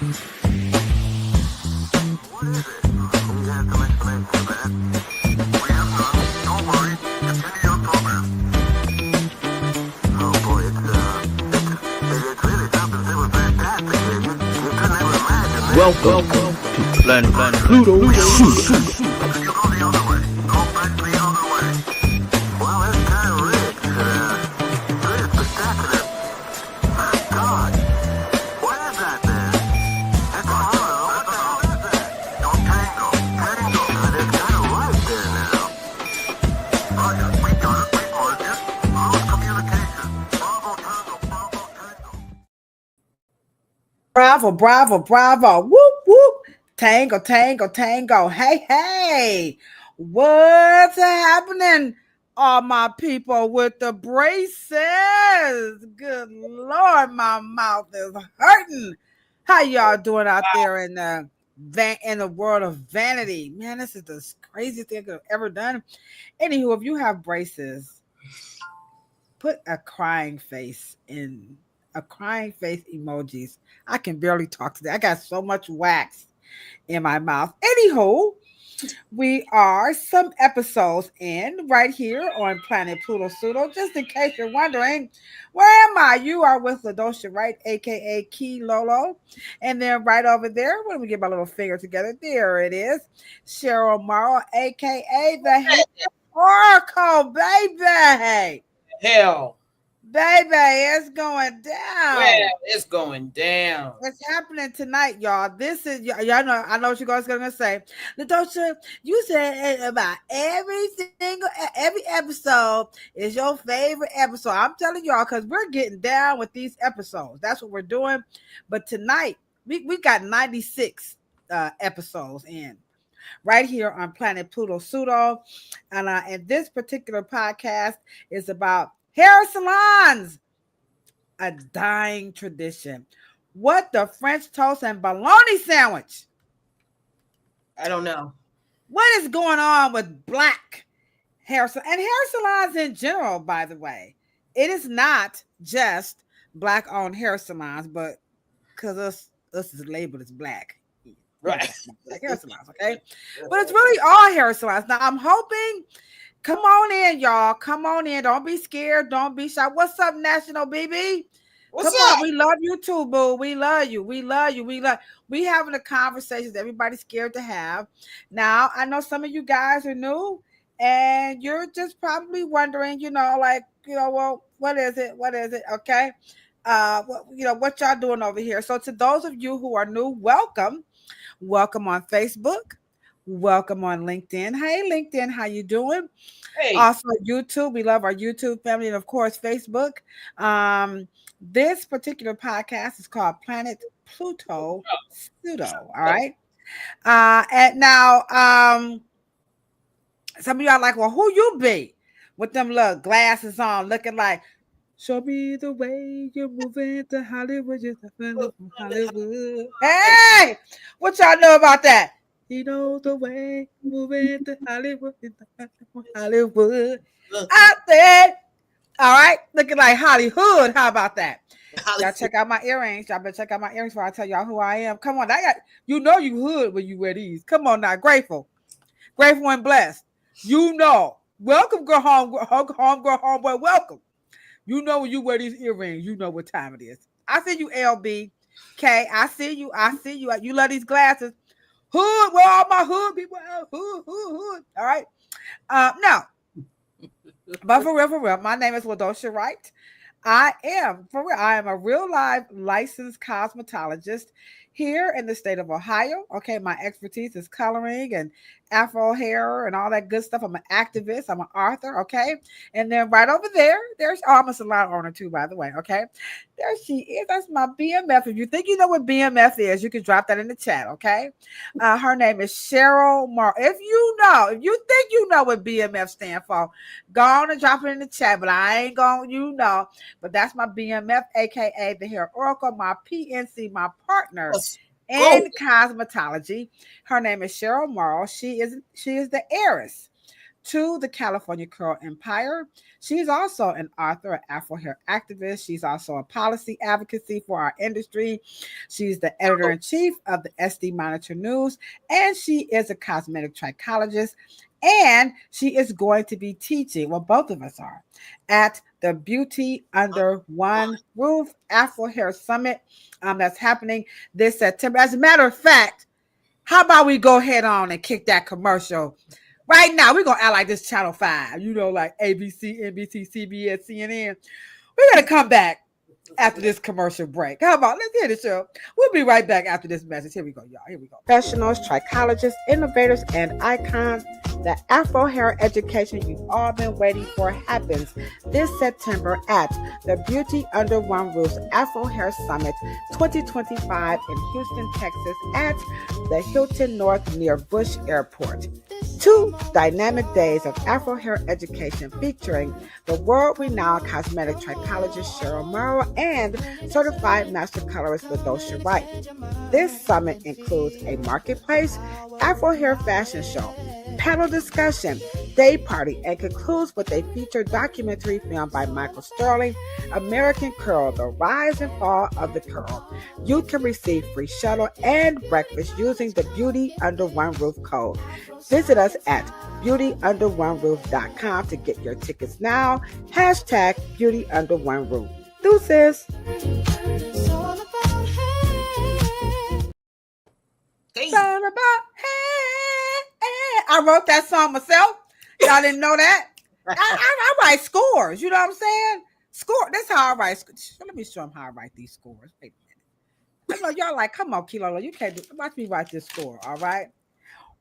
Welcome to Planet Pluto. Bravo, bravo, bravo. Whoop, whoop. Tango, tango, tango. Hey, hey. What's happening, all my people with the braces? Good Lord, my mouth is hurting. How y'all doing out there in the world of vanity? Man, this is the craziest thing I've ever done. Anywho, if you have braces, put a crying face emojis. I can barely talk today. I got so much wax in my mouth. Anywho, we are some episodes in right here on Planet Pluto Pseudo. Just in case you're wondering, where am I? You are with Ladosha, Wright, aka Key Lolo. And then right over there, when we get my little finger together, there it is. Cheryl Morrow, aka the Hair Oracle, baby. Hell. Baby, it's going down. Well, it's going down. It's happening tonight, y'all. This is y'all know. I know what you guys are gonna say. Ladosha, you said about every episode is your favorite episode. I'm telling y'all because we're getting down with these episodes. That's what we're doing. But tonight we got 96 episodes in right here on Planet Pluto Pseudo, and this particular podcast is about hair salons, a dying tradition. What the French toast and bologna sandwich? I don't know. What is going on with black hair salons and hair salons in general, by the way? It is not just black-owned hair salons, but because us is labeled as black. Right. Black hair salons, okay? But it's really all hair salons. Now, I'm hoping... Come on in, y'all. Come on in. Don't be scared. Don't be shy. What's up, National BB? What's Come up? on. We love you too, boo. We love you. We love you. We having the conversations everybody's scared to have. Now, I know some of you guys are new and you're just probably wondering, well, what is it? What is it? Okay. What y'all doing over here? So to those of you who are new, welcome. Welcome on Facebook. Welcome on LinkedIn. Hey, LinkedIn, how you doing? Hey. Also, YouTube. We love our YouTube family, and of course, Facebook. This particular podcast is called Planet Pluto Pseudo. All right. And now, some of y'all are like, well, who you be with them little glasses on, looking like? Show me the way you're moving to Hollywood. You're from Hollywood. Hey, what y'all know about that? You know the way moving to Hollywood, Hollywood out there. All right, looking like Hollywood. How about that? Y'all check out my earrings. Y'all better check out my earrings before I tell y'all who I am. Come on, you hood when you wear these. Come on now, grateful and blessed. You know, welcome, girl, home, girl, homeboy, welcome. You know when you wear these earrings, you know what time it is. I see you, LB. Okay, I see you. You love these glasses. Hood, where all my hood people are. Hood. All right. Now, but for real, my name is Ladosha Wright. I am a real live licensed cosmetologist here in the state of Ohio. Okay, my expertise is coloring and Afro hair and all that good stuff. I'm an activist. I'm an author. Okay, and then right over there's I'm a salon owner too, by the way. Okay, there she is. That's my BMF. If you think you know what BMF is, you can drop that in the chat. Okay, her name is Cheryl Morrow. If you think you know what BMF stands for, go on and drop it in the chat. But I ain't going, But that's my BMF, aka the Hair Oracle, my PNC, my partner in cosmetology. Her name is Cheryl Morrow. She is the heiress to the California Curl Empire. She's also an author, an Afro hair activist. She's also a policy advocacy for our industry. She's the editor-in-chief of the SD Monitor News, and she is a cosmetic trichologist. And she is going to be teaching, well, both of us are, at the Beauty Under One Roof Afro Hair Summit that's happening this September. As a matter of fact, how about we go head on and kick that commercial right now? We're going to act like this Channel 5, like ABC, NBC, CBS, CNN. We're going to come back after this commercial break. How about, let's hear the show. We'll be right back after this message. Here we go, y'all. Here we go. Professionals, trichologists, innovators, and icons. The Afro hair education you've all been waiting for happens this September at the Beauty Under One Roof Afro Hair Summit 2025 in Houston, Texas at the Hilton North near Bush Airport. 2 dynamic days of Afro hair education featuring the world-renowned cosmetic trichologist Cheryl Merrill and certified master colorist Ladosha Wright. This summit includes a marketplace, Afro hair fashion show, panel discussion, day party, and concludes with a featured documentary film by Michael Sterling, American Curl, The Rise and Fall of the Curl. You can receive free shuttle and breakfast using the Beauty Under One Roof code. Visit us at beautyounderoneroof.com to get your tickets now. Hashtag Beauty Under One Roof. Deuces. Hey. Song about hey. I wrote that song myself. Y'all didn't know that? I write scores. You know what I'm saying? Score. That's how I write. Let me show them how I write these scores. Wait a minute. I know y'all like, come on, Kilo. You can't do. Watch me write this score. All right.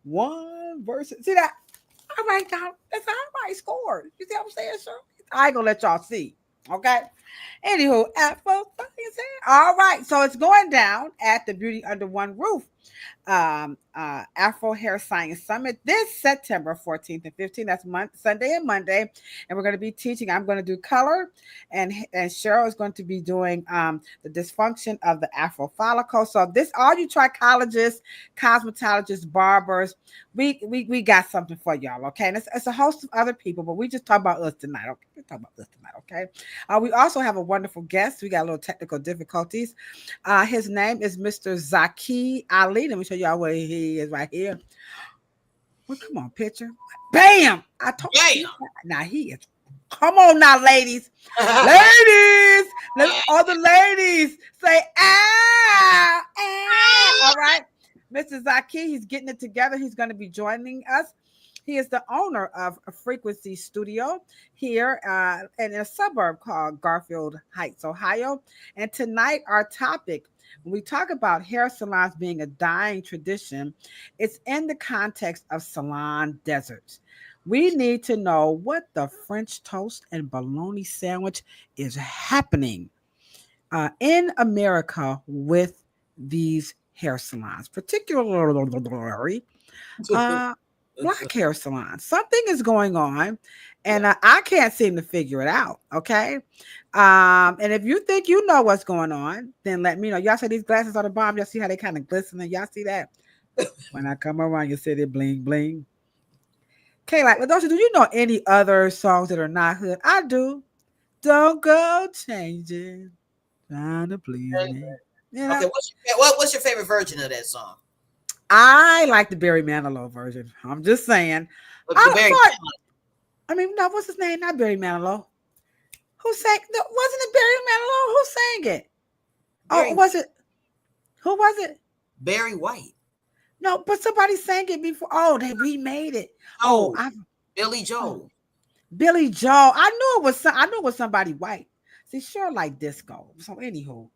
1 versus. See that? I write down. That's how I write scores. You see what I'm saying, sir? I ain't gonna let y'all see. Okay. Anywho, all right. So it's going down at the Beauty Under One Roof Afro Hair Science Summit this September 14th and 15th. That's Sunday and Monday. And we're going to be teaching. I'm going to do color, and Cheryl is going to be doing the dysfunction of the Afro follicle. So this, all you trichologists, cosmetologists, barbers, we got something for y'all, okay? And it's a host of other people, but we just talk about us tonight, okay? We talk about us tonight, okay? We also have a wonderful guest. We got a little technical difficulties. His name is Mr. Zakee Ali. Let me show y'all where he is right here. Well, come on, picture. Bam! I told you. Now he is. Come on now, ladies. Ladies! All the ladies say, ah, ah. All right. Mr. Zakee, he's getting it together. He's going to be joining us. He is the owner of a Frequency Studio here in a suburb called Garfield Heights, Ohio. And tonight, our topic, when we talk about hair salons being a dying tradition, it's in the context of salon deserts. We need to know what the French toast and bologna sandwich is happening in America with these hair salons, particularly black hair salons. Something is going on, and I can't seem to figure it out. Okay. And if you think you know what's going on, then let me know. Y'all say these glasses are the bomb. Y'all see how they kind of glisten? Y'all see that? When I come around, you see they bling bling. Okay, like Ladosha, do you know any other songs that are not hood? I do. Don't go changing, trying to please me. You know? Okay, what's your favorite version of that song? I like the Barry Manilow version. I'm just saying. I mean, no, what's his name? Not Barry Manilow. Who sang? No, wasn't it Barry Manilow? Who sang it? Barry, was it? Who was it? Barry White. No, but somebody sang it before. Oh, they remade it. Billy Joel. Billy Joel. I knew it was somebody white. See, sure, like disco. So, anywho,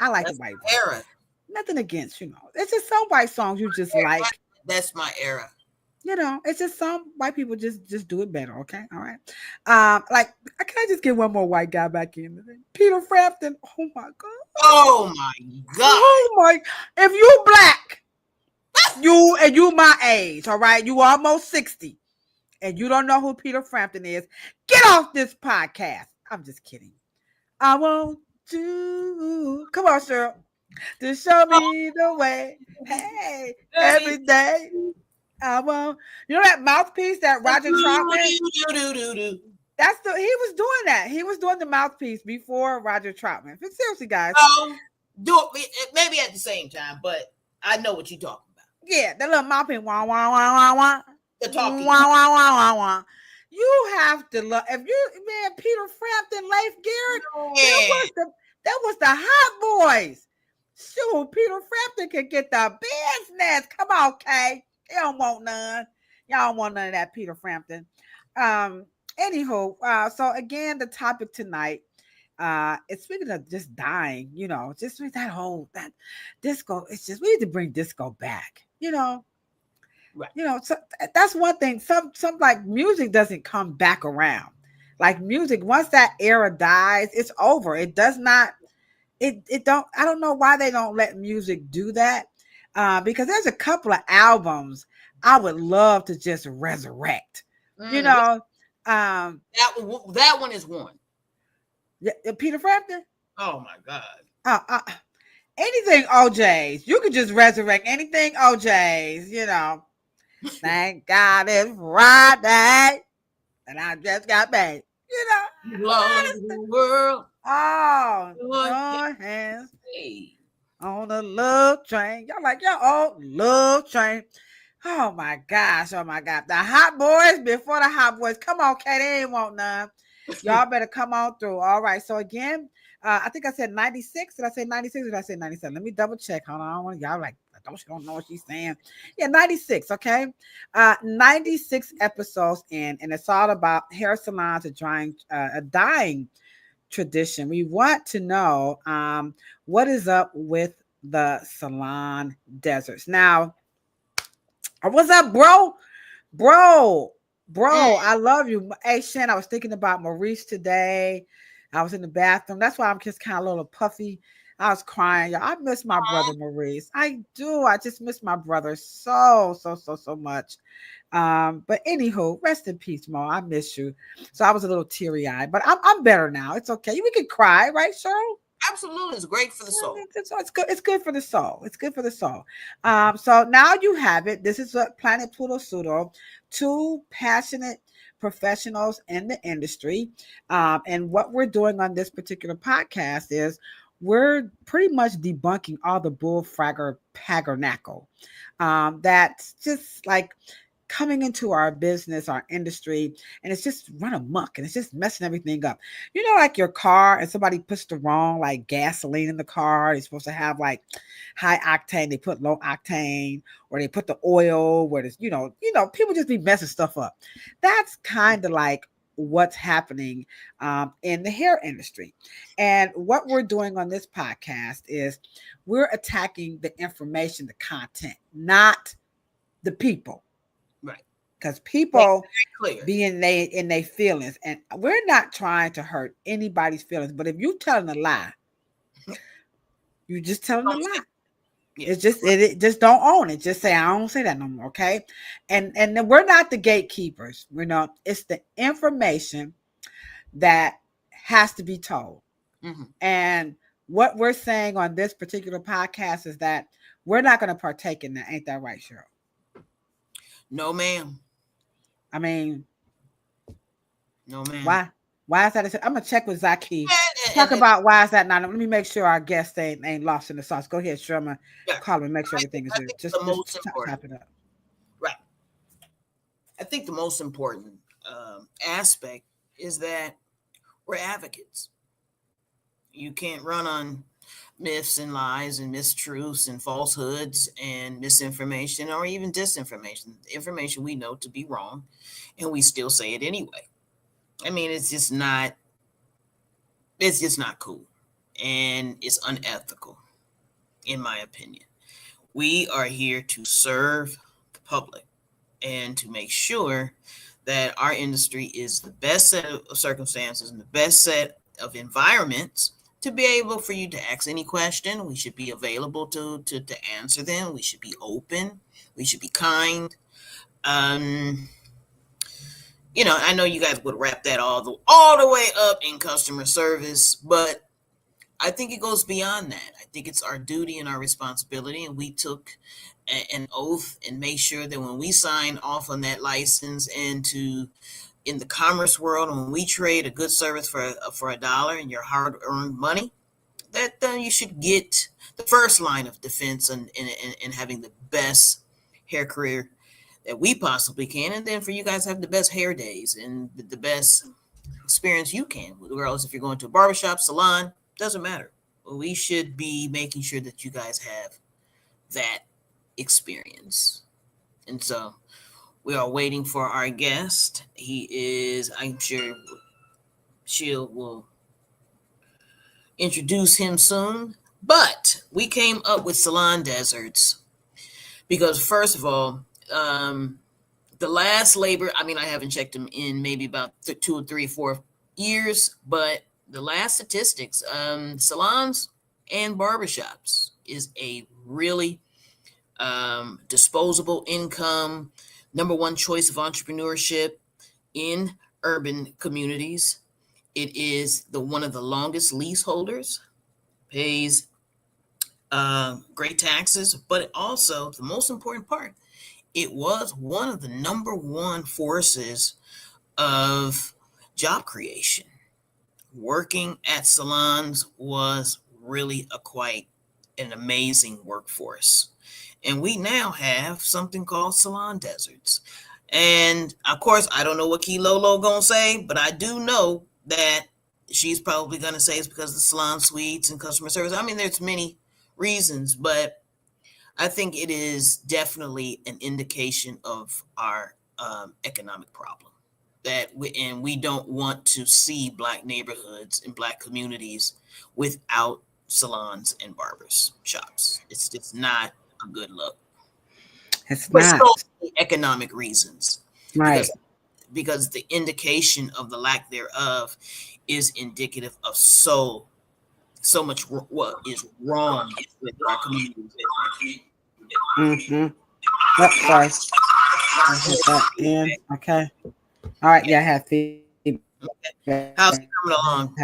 I like the white era. Nothing against, it's just some white songs you just like. That's my era. It's just some white people just do it better. Okay, all right. Like, can I just get one more white guy back in? Peter Frampton. Oh my god. Oh my god. Oh my. If you black, you my age. All right, you almost 60, and you don't know who Peter Frampton is. Get off this podcast. I'm just kidding. I want you. Come on, Cheryl. To show me the way. Hey, every day. You know that mouthpiece that Roger Troutman? Do. He was doing that. He was doing the mouthpiece before Roger Troutman. But seriously, guys. Oh, do it maybe at the same time, but I know what you're talking about. Yeah, that little mouthpiece. Wah, wah, wah, wah, wah. The talking. Wah, wah, wah, wah, wah. You have to love if you man Peter Frampton, Leif Garrett. Yeah. That was the hot boys. Shoot, Peter Frampton can get the business. Come on, Kay. You don't want none. Y'all don't want none of that Peter Frampton. Anywho, so again, the topic tonight, it's speaking of just dying, just with that disco. It's just we need to bring disco back, Right. So that's one thing. Some like music doesn't come back around. Like music, once that era dies, it's over. It does not. It don't. I don't know why they don't let music do that. Because there's a couple of albums I would love to just resurrect. That one is one. Peter Frampton. Oh my God. Anything OJ's. You could just resurrect anything OJ's. Thank God it's Friday, and I just got paid. Love the world. Oh, your hands on the love train. Y'all like your old love train. Oh my gosh. Oh my God. The hot boys before the hot boys. Come on, Kay. They ain't want none. Y'all better come on through. All right. So again, I think I said 96. Did I say 96 or did I say 97? Let me double check. Hold on. Y'all like, don't know what she's saying. Yeah, 96. Okay. 96 episodes in, and it's all about hair salons a dying tradition. We want to know what is up with the salon deserts. Now, what's up, bro? I love you. Hey, Shan, I was thinking about Maurice today. I was in the bathroom. That's why I'm just kind of a little puffy. I was crying. Y'all. I miss my brother Maurice. I do. I just miss my brother so much. But anywho, rest in peace, Mo. I miss you. So I was a little teary-eyed, but I'm better now. It's okay. We can cry, right, Cheryl? Absolutely. It's great for the soul. It's good. It's good for the soul. It's good for the soul. So now you have it. This is what Planet Pluto Pseudo, two passionate professionals in the industry. And what we're doing on this particular podcast is we're pretty much debunking all the bullfragger paganernacle that's just like coming into our business, our industry, and it's just run amok and it's just messing everything up. Like your car and somebody puts the wrong like gasoline in the car. They're supposed to have like high octane. They put low octane, or they put the oil where there's, people just be messing stuff up. That's kind of like what's happening in the hair industry. And what we're doing on this podcast is we're attacking the information, the content, not the people. Right. Because people be in their feelings. And we're not trying to hurt anybody's feelings. But if you telling a lie, you just telling a lie. Yeah. It's just it just don't own it. Just say, I don't say that no more, okay? And then we're not the gatekeepers. It's the information that has to be told. Mm-hmm. And what we're saying on this particular podcast is that we're not going to partake in that. Ain't that right, Cheryl? No, ma'am. I mean, no, ma'am. Why? Why is that? I'm gonna check with Zakee. Talk about why is that not? Let me make sure our guest ain't lost in the sauce. Go ahead, Sherman. Yeah. Call him and make sure everything is good. Just tap it up. Right. I think the most important aspect is that we're advocates. You can't run on myths and lies and mistruths and falsehoods and misinformation or even disinformation. Information we know to be wrong, and we still say it anyway. I mean, it's just not cool, and it's unethical, in my opinion. We are here to serve the public and to make sure that our industry is the best set of circumstances and the best set of environments to be able for you to ask any question. We should be available to answer them. We should be open. We should be kind. I know you guys would wrap that all the way up in customer service, but I think it goes beyond that. I think it's our duty and our responsibility, and we took an oath and made sure that when we sign off on that license and to in the commerce world, when we trade a good service for $1 and your hard-earned money, that you should get the first line of defense and having the best hair career that we possibly can, and then for you guys to have the best hair days and the best experience you can, regardless if you're going to a barbershop, salon, doesn't matter. We should be making sure that you guys have that experience. And so we are waiting for our guest. He is, I'm sure she'll will introduce him soon. But we came up with salon deserts because, first of all, the last labor, I mean, I haven't checked them in maybe about 2 or 3 or 4 years, but the last statistics, salons and barbershops is a really disposable income, number one choice of entrepreneurship in urban communities. It is one of the longest leaseholders, pays great taxes, but also the most important part, it was one of the number one forces of job creation. Working at salons was really quite an amazing workforce. And we now have something called salon deserts. And of course, I don't know what Key Lolo gonna say, but I do know that she's probably gonna say it's because of the salon suites and customer service. I mean, there's many reasons, but I think it is definitely an indication of our economic problem that we don't want to see Black neighborhoods and Black communities without salons and barbers shops. It's just not a good look. It's for not. so many economic reasons. Right. Because the indication of the lack thereof is indicative of so much what is wrong with our community. Mm-hmm. Oh, sorry. I hit that in. Okay. All right. Yeah, I have feedback. Okay. How's it coming along?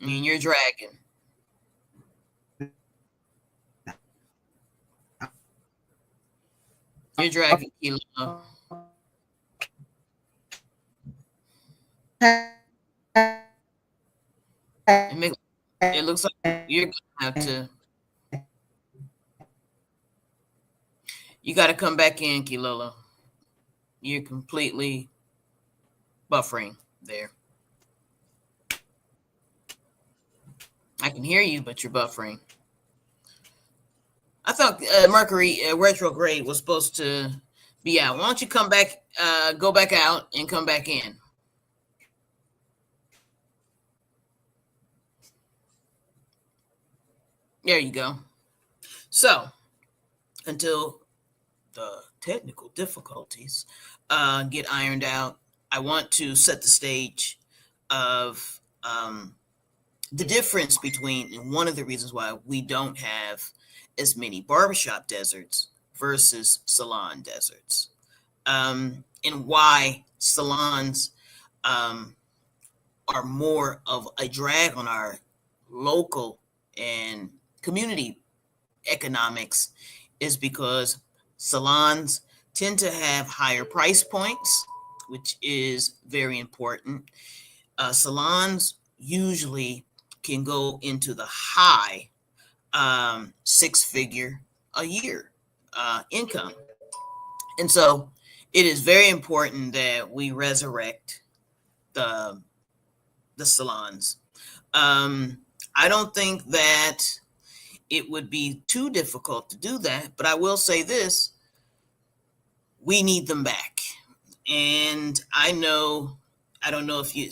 And you're dragging. You're dragging, Kilo. It looks like you're gonna have to. You got to come back in, Kilolo. You're completely buffering there. I can hear you, but you're buffering. I thought Mercury retrograde was supposed to be out. Why don't you come back, go back out and come back in? There you go. So, until the technical difficulties get ironed out, I want to set the stage of the difference between, and one of the reasons why we don't have as many barbershop deserts versus salon deserts, and why salons are more of a drag on our local and community economics is because salons tend to have higher price points, which is very important. Salons usually can go into the high 6-figure a year income. And so it is very important that we resurrect the salons. I don't think that it would be too difficult to do that, but I will say this: we need them back. And I don't know if you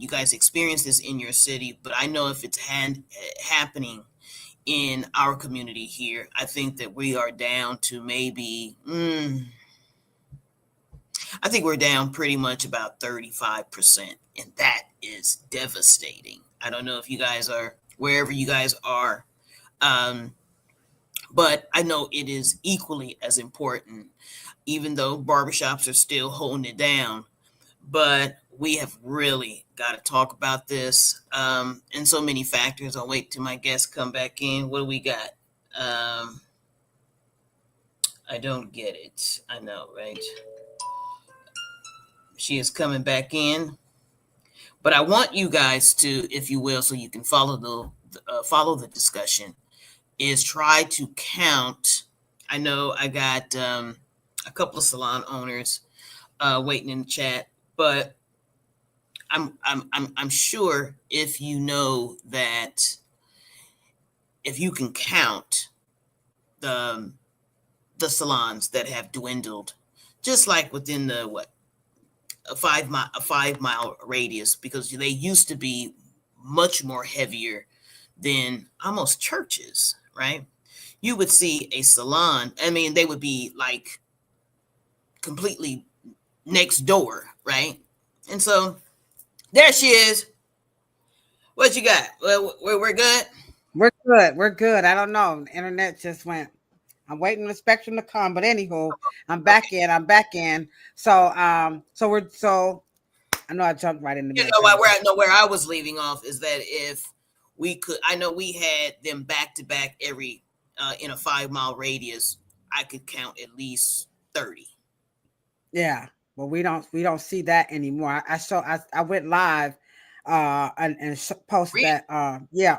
guys experience this in your city, but I know if it's happening in our community here, I think that we are down to maybe, I think we're down pretty much about 35%, and that is devastating. I don't know if you guys are, wherever you guys are, but I know it is equally as important, even though barbershops are still holding it down. but we have really got to talk about this. And so many factors. I'll wait till my guests come back in. What do we got? I don't get it. I know, right? She is coming back in. But I want you guys to, if you will, so you can follow the discussion, is try to count. I know I got a couple of salon owners waiting in the chat, but I'm sure if you know that if you can count the salons that have dwindled, just like within the a 5 mile radius, because they used to be much more heavier than almost churches, right? You would see a salon. I mean, they would be like completely next door, right? And so there she is. What you got? We're good. We're good. I don't know. The internet just went. I'm waiting for the spectrum to come, but anywho, I'm back in. So I know I jumped right in the middle. Where I was leaving off is that if we could, I know we had them back to back every in a 5 mile radius. I could count at least 30. Yeah, well, we don't see that anymore. I went live and posted that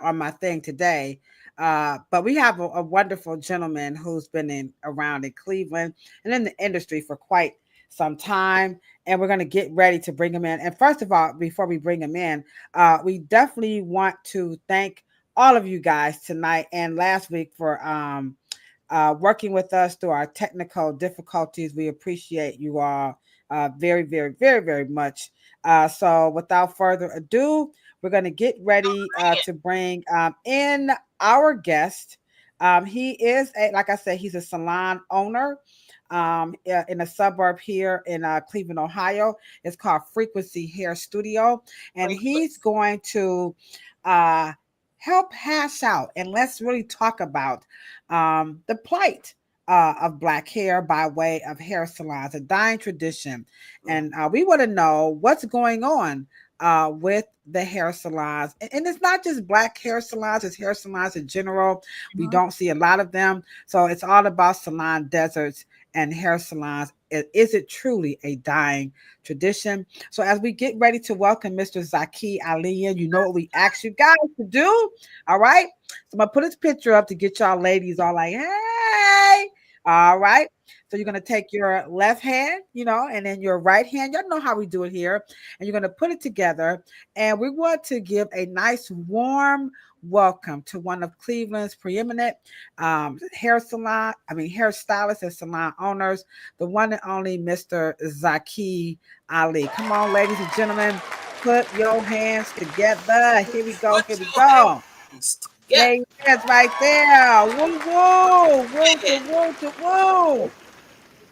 on my thing today. But we have a wonderful gentleman who's been around in Cleveland and in the industry for quite some time, and we're going to get ready to bring him in. And first of all, before we bring him in, we definitely want to thank all of you guys tonight and last week for working with us through our technical difficulties. We appreciate you all very, very, very, very much. So without further ado, we're going to get ready to bring in our guest. He is, like I said, he's a salon owner in a suburb here in Cleveland, Ohio. It's called Frequency Hair Studio. And he's going to help hash out, and let's really talk about the plight of Black hair by way of hair salons, a dying tradition. And we want to know what's going on with the hair salons. And it's not just Black hair salons, it's hair salons in general. We don't see a lot of them. So it's all about salon deserts and hair salons. Is it truly a dying tradition? So as we get ready to welcome Mr. Zakee Ali in, you know what we ask you guys to do. All right. So I'm going to put his picture up to get y'all ladies all like, hey. All right. So you're going to take your left hand, and then your right hand. Y'all know how we do it here. And you're going to put it together. And we want to give a nice warm welcome to one of Cleveland's preeminent hairstylists and salon owners, the one and only Mr. Zakee Ali. Come on, ladies and gentlemen, put your hands together. Here we go. Yeah, hands right there. Woo, woo, woo, woo, woo.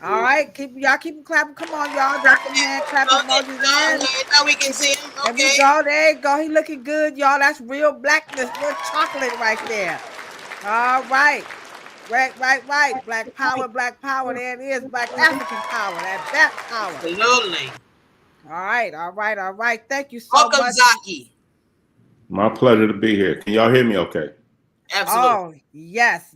All right, keep them clapping. Come on, y'all. Drop them hand clapping emojis in. Now we can see him. Okay. There we go. There you go. He looking good, y'all. That's real blackness, real chocolate right there. All right. Right. Black power. There it is. Black African power. That power. Absolutely. All right. Thank you so much. Welcome, Zakee. My pleasure to be here. Can y'all hear me okay? Absolutely. Oh, yes.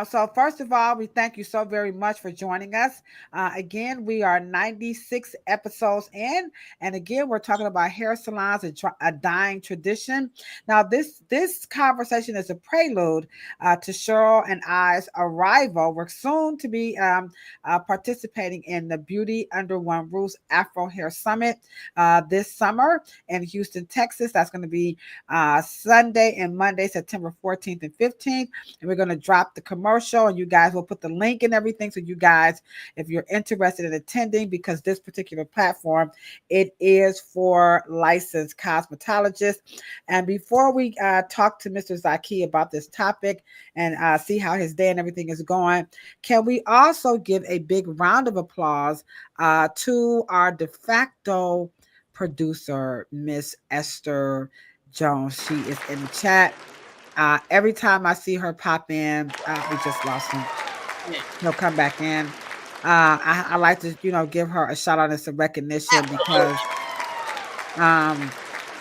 So first of all, we thank you so very much for joining us. Again, we are 96 episodes in, and again, we're talking about hair salons, a dying tradition. Now, this conversation is a prelude to Cheryl and I's arrival. We're soon to be participating in the Beauty Under One Roof's Afro Hair Summit this summer in Houston, Texas. That's going to be Sunday and Monday, September 14th and 15th, and we're going to drop the commercial, and you guys will put the link and everything. So you guys, if you're interested in attending, because this particular platform, it is for licensed cosmetologists. And before we talk to Mr. Zakee about this topic and see how his day and everything is going, can we also give a big round of applause to our de facto producer, Miss Esther Jones? She is in the chat. Every time I see her pop in, we just lost him. He'll come back in. I like to, give her a shout out and some recognition because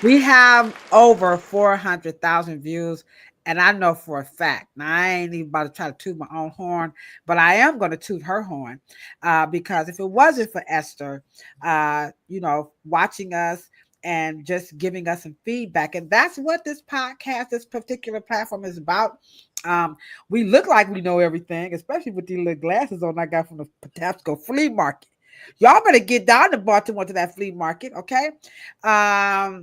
we have over 400,000 views. And I know for a fact, now I ain't even about to try to toot my own horn, but I am going to toot her horn because if it wasn't for Esther, watching us and just giving us some feedback, and that's what this podcast, this particular platform is about. We look like we know everything, especially with these little glasses on I got from the Patapsco flea market. Y'all better get down to Baltimore to that flea market, okay? But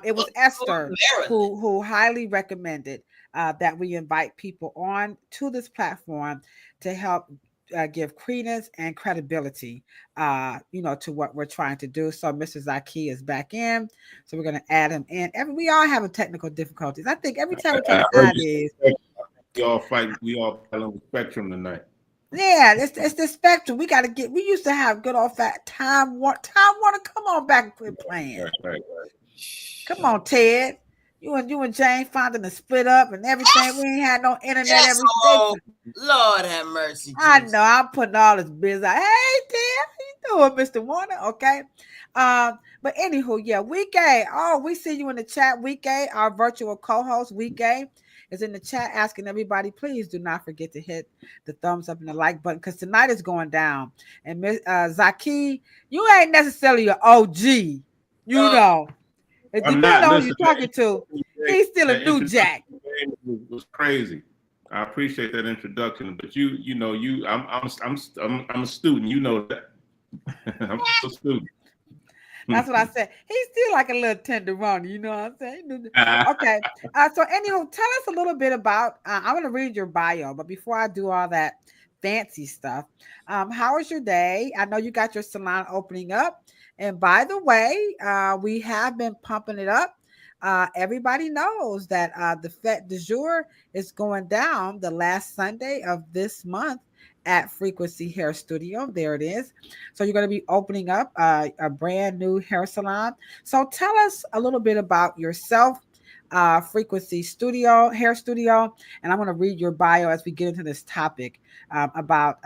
it was Esther who highly recommended that we invite people on to this platform to help give credence and credibility, to what we're trying to do. So Mr. Zakee is back in, so we're going to add him in. We all have technical difficulties. I think every time we try to add these, we all fight on the spectrum tonight. Yeah, it's the spectrum. We used to have good old fat Time Warner come on back and quit playing. Right. Come on, Ted. You and Jane finding the split up and everything. We ain't had no internet every day. Lord have mercy. Jesus. I know. I'm putting all this business out. Hey, Ted, how you doing, Mr. Warner? Okay. But anywho, yeah, Weekay. Oh, we see you in the chat, Weekay. Our virtual co-host, Weekay, is in the chat asking everybody, please do not forget to hit the thumbs up and the like button because tonight is going down. And Zakee, you ain't necessarily an OG, you know. It depends on who you're talking to. He's still a new jack. It was crazy. I appreciate that introduction, but I'm a student. You know that. I'm a student. That's what I said. He's still like a little tenderoni, you know what I'm saying? Okay. So anyhow, tell us a little bit about, I'm going to read your bio, but before I do all that fancy stuff, how was your day? I know you got your salon opening up. And by the way, we have been pumping it up. Everybody knows that the Fête du Jour is going down the last Sunday of this month at Frequency Hair Studio. There it is. So you're going to be opening up a brand new hair salon. So tell us a little bit about yourself, Frequency Hair Studio. And I'm going to read your bio as we get into this topic about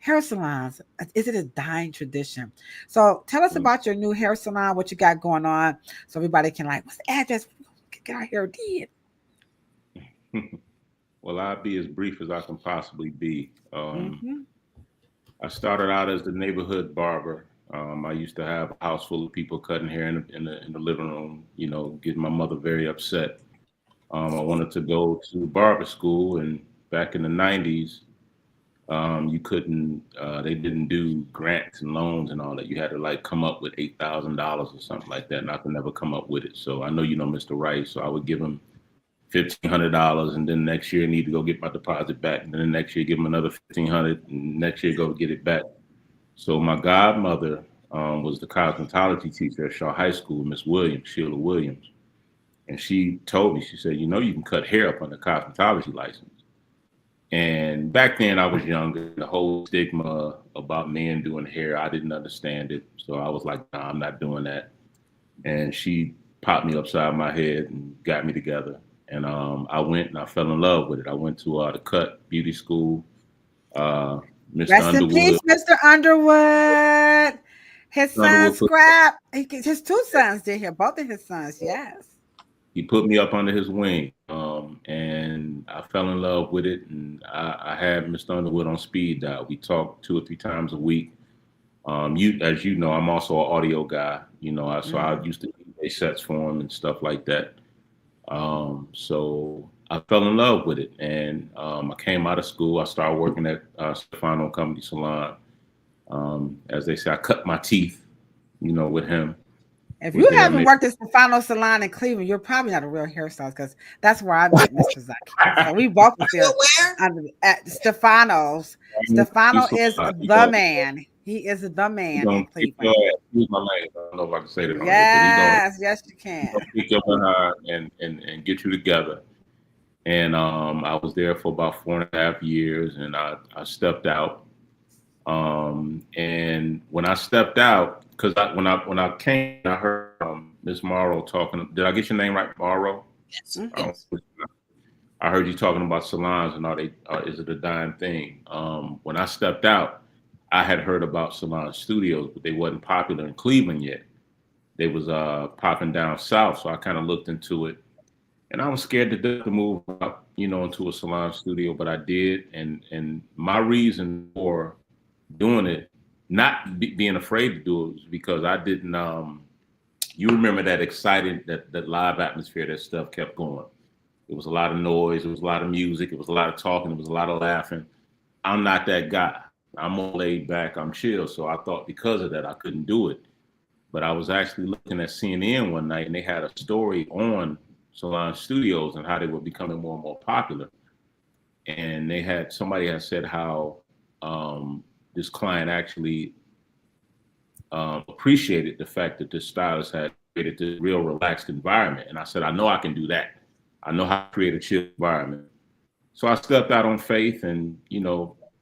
hair salons. Is it a dying tradition? So tell us about your new hair salon, what you got going on, so everybody can what's the address? Get our hair did. Well, I'll be as brief as I can possibly be. I started out as the neighborhood barber. I used to have a house full of people cutting hair in the living room, getting my mother very upset. I wanted to go to barber school, and back in the 90s, you couldn't, they didn't do grants and loans and all that. You had to come up with $8,000 or something like that, and I could never come up with it. So I know you know Mr. Wright, so I would give him $1,500, and then next year I need to go get my deposit back, and then the next year give him another $1,500, and next year go get it back. So my godmother was the cosmetology teacher at Shaw High School, Miss Williams, Sheila Williams, and she told me, she said, you can cut hair up on the cosmetology license. And back then I was younger. The whole stigma about men doing hair, I didn't understand it. So I was like, nah, I'm not doing that. And she popped me upside my head and got me together. And I went and I fell in love with it. I went to the Cut Beauty School. Mr. Rest Underwood. in peace, Mr. Underwood. His son, Scrap. His two sons did here. Both of his sons, yes. He put me up under his wing, and I fell in love with it. And I had Mr. Underwood on speed dial. We talked 2 or 3 times a week. As you know, I'm also an audio guy. So I used to play sets for him and stuff like that. So I fell in love with it, and I came out of school. I started working at Stefano Company Salon. As they say, I cut my teeth, with him. If you haven't worked at Stefano Salon in Cleveland, you're probably not a real hairstylist, because that's where I met Mr. Zakee. So we both were there at Stefano's. Stefano is the man. He is the man in Cleveland. Use my language. I don't know if I can say that. Yes, you can. He'll pick you up and get you together. And I was there for about 4.5 years, and I stepped out. And when I stepped out, because when I came, I heard Miss Morrow talking. Did I get your name right, Morrow? Yes. I heard you talking about salons and is it a dying thing? When I stepped out, I had heard about salon studios, but they wasn't popular in Cleveland yet. They was popping down south, so I kind of looked into it, and I was scared to death to move out, into a salon studio, but I did, and my reason for doing it, not being afraid to do it, was because I didn't. You remember that excited that live atmosphere, that stuff kept going. It was a lot of noise. It was a lot of music. It was a lot of talking. It was a lot of laughing. I'm not that guy. I'm more laid back. I'm chill. So I thought because of that, I couldn't do it. But I was actually looking at CNN one night, and they had a story on salon studios and how they were becoming more and more popular. And somebody had said how this client actually appreciated the fact that this stylist had created this real relaxed environment. And I said, I know I can do that. I know how to create a chill environment. So I stepped out on faith, and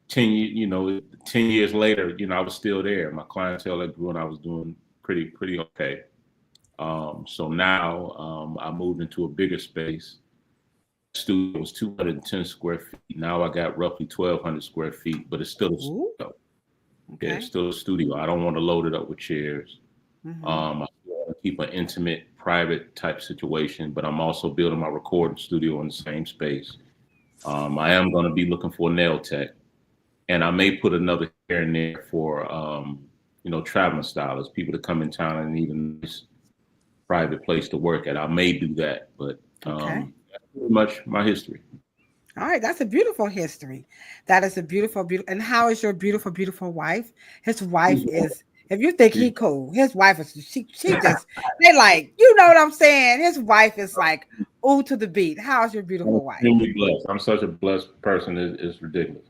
10 years later, I was still there. My clientele had grew, and I was doing pretty okay. So now I moved into a bigger space. Studio was 210 square feet. Now I got roughly 1,200 square feet, but it's still a studio. Okay. Yeah, it's still a studio. I don't want to load it up with chairs. Mm-hmm. I want to keep an intimate, private type situation, but I'm also building my recording studio in the same space. I am going to be looking for a nail tech, and I may put another here and there for, traveling stylists, people to come in town and need a nice private place to work at. I may do that, but that's pretty much my history. All right, that's a beautiful history. That is a beautiful. And how is your beautiful, beautiful wife? His wife is. If you think he cool, his wife is. She just. They like, you know what I'm saying. His wife is like, ooh to the beat. How's your beautiful wife? I'm such a blessed person. It's ridiculous.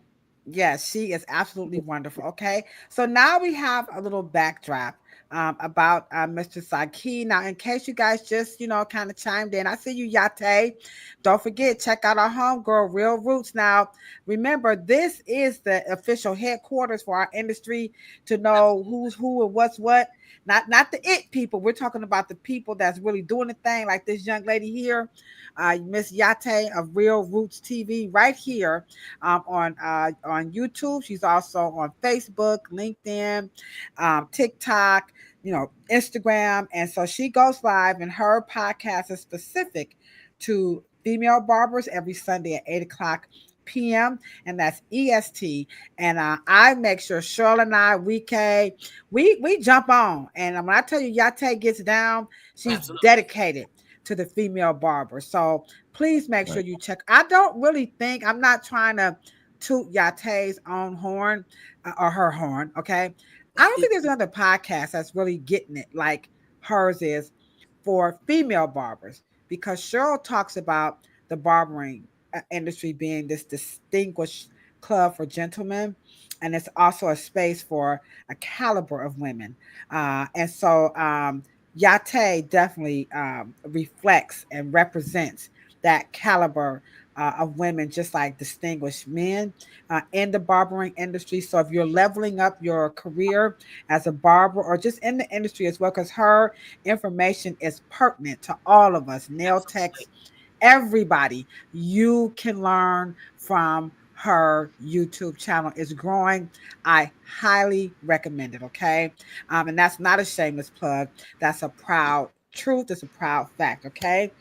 Yes, she is absolutely wonderful. Okay, so now we have a little backdrop about Mr. Zakee. Now, in case you guys just, kind of chimed in, I see you, Yate. Don't forget, check out our homegirl, Real Roots. Now, remember, this is the official headquarters for our industry to know who's who and what's what. Not the it people. We're talking about the people that's really doing the thing, like this young lady here, Miss Yate of Real Roots TV, right here on YouTube. She's also on Facebook, LinkedIn, TikTok, Instagram. And so she goes live, and her podcast is specific to female barbers every Sunday at 8:00 p.m. and that's EST. And I make sure Shirley and I, we jump on. And when I tell you Yate gets down, she's dedicated to the female barber. So please make sure you check. I don't really think, I'm not trying to toot Yate's own horn or her horn. Okay. I don't think there's another podcast that's really getting it like hers is for female barbers, because Cheryl talks about the barbering industry being this distinguished club for gentlemen, and it's also a space for a caliber of women. And so Yate definitely reflects and represents that caliber of women, just like distinguished men in the barbering industry. So if you're leveling up your career as a barber or just in the industry as well, because her information is pertinent to all of us, nail techs, everybody, you can learn from her YouTube channel. Is growing. I highly recommend it. Okay. And that's not a shameless plug. That's a proud truth. It's a proud fact. Okay.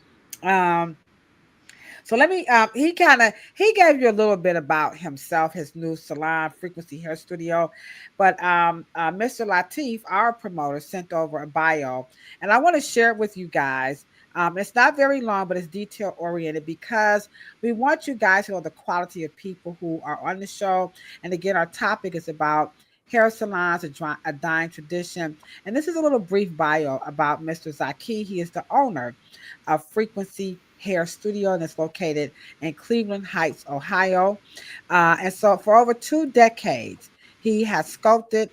So let me, he gave you a little bit about himself, his new salon, Frequency Hair Studio. But Mr. Latif, our promoter, sent over a bio, and I want to share it with you guys. It's not very long, but it's detail oriented because we want you guys to know the quality of people who are on the show. And again, our topic is about hair salons, a dying tradition. And this is a little brief bio about Mr. Zakee. He is the owner of Frequency Hair Studio, and it's located in Cleveland Heights, Ohio. And so for over 2 decades, he has sculpted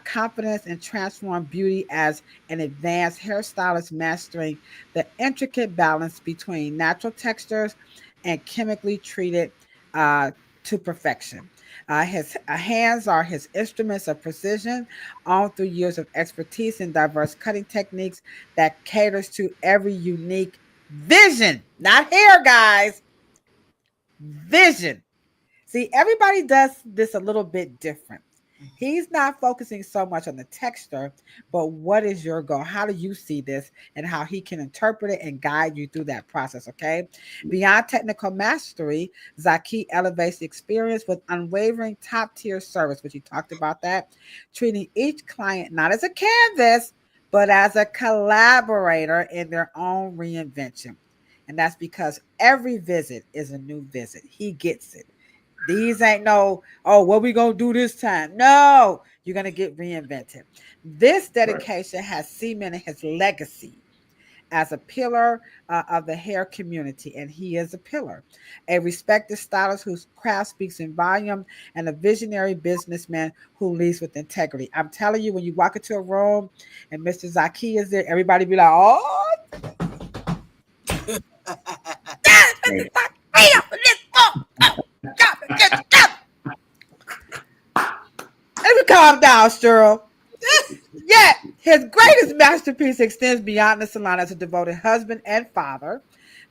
confidence and transformed beauty as an advanced hairstylist, mastering the intricate balance between natural textures and chemically treated to perfection. His hands are his instruments of precision, all through years of expertise in diverse cutting techniques that caters to every unique vision, not hair, guys, Vision. See, everybody does this a little bit different. He's not focusing so much on the texture, but what is your goal? How do you see this and how he can interpret it and guide you through that process? Okay. Beyond technical mastery, Zakee elevates the experience with unwavering top tier service, which you talked about that, treating each client not as a canvas, but as a collaborator in their own reinvention. And that's because every visit is a new visit. He gets it. These ain't no, oh, what we gonna do this time? No, you're gonna get reinvented. This Right. dedication has cemented his legacy as a pillar of the hair community, and he is a pillar, a respected stylist whose craft speaks in volume, and a visionary businessman who leads with integrity. I'm telling you, when you walk into a room and Mr. Zakee is there, everybody be like, oh, Right. let me calm down, Cheryl. Yet, his greatest masterpiece extends beyond the salon as a devoted husband and father.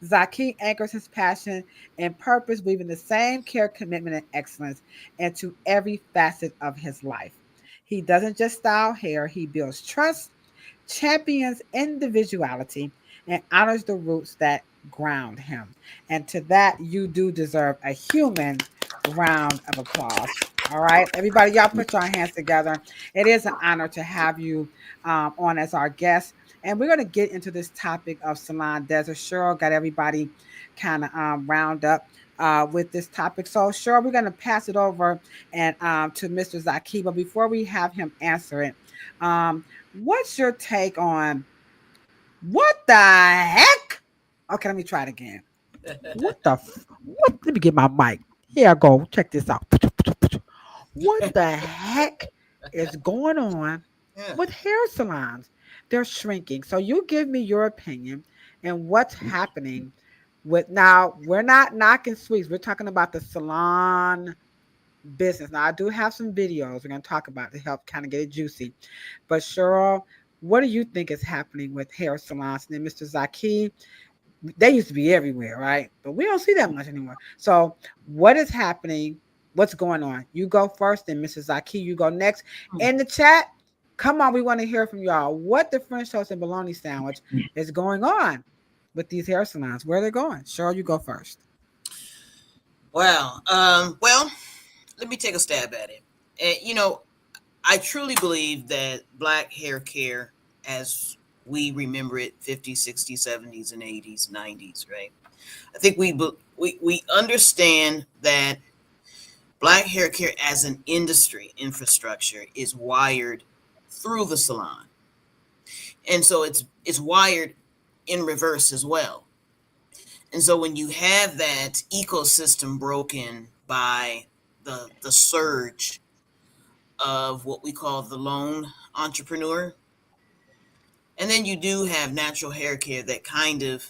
Zakee anchors his passion and purpose, weaving the same care, commitment, and excellence into every facet of his life. He doesn't just style hair, he builds trust, champions individuality, and honors the roots that ground him. And to that, you do deserve a human round of applause. All right, everybody, y'all put your hands together. It is an honor to have you on as our guest. And we're going to get into this topic of salon desert. Cheryl got everybody kind of round up with this topic. So, Cheryl, we're going to pass it over and to Mr. Zakee. But before we have him answer it, what's your take on what the heck? Okay, let me try it again. What? Let me get my mic. Here I go. Check this out. What the heck is going on Yeah. with hair salons? They're shrinking. So you give me your opinion and what's happening with now. We're not knocking sweets. We're talking about the salon business. Now I do have some videos we're going to talk about to help kind of get it juicy. But Cheryl, what do you think is happening with hair salons? And then Mr. Zakee, they used to be everywhere, right? But we don't see that much anymore. So what is happening? What's going on? You go first, then Mrs. Zakee, you go next. In the chat, come on, we want to hear from y'all. What the French toast and bologna sandwich is going on with these hair salons? Where they're going? Cheryl, you go first. Wow. Well, let me take a stab at it. I truly believe that black hair care, as we remember it, 50s, 60s, 70s, and 80s, 90s, right? I think we understand that black hair care as an industry infrastructure is wired through the salon. And so it's wired in reverse as well. And so when you have that ecosystem broken by the surge of what we call the lone entrepreneur, and then you do have natural hair care that kind of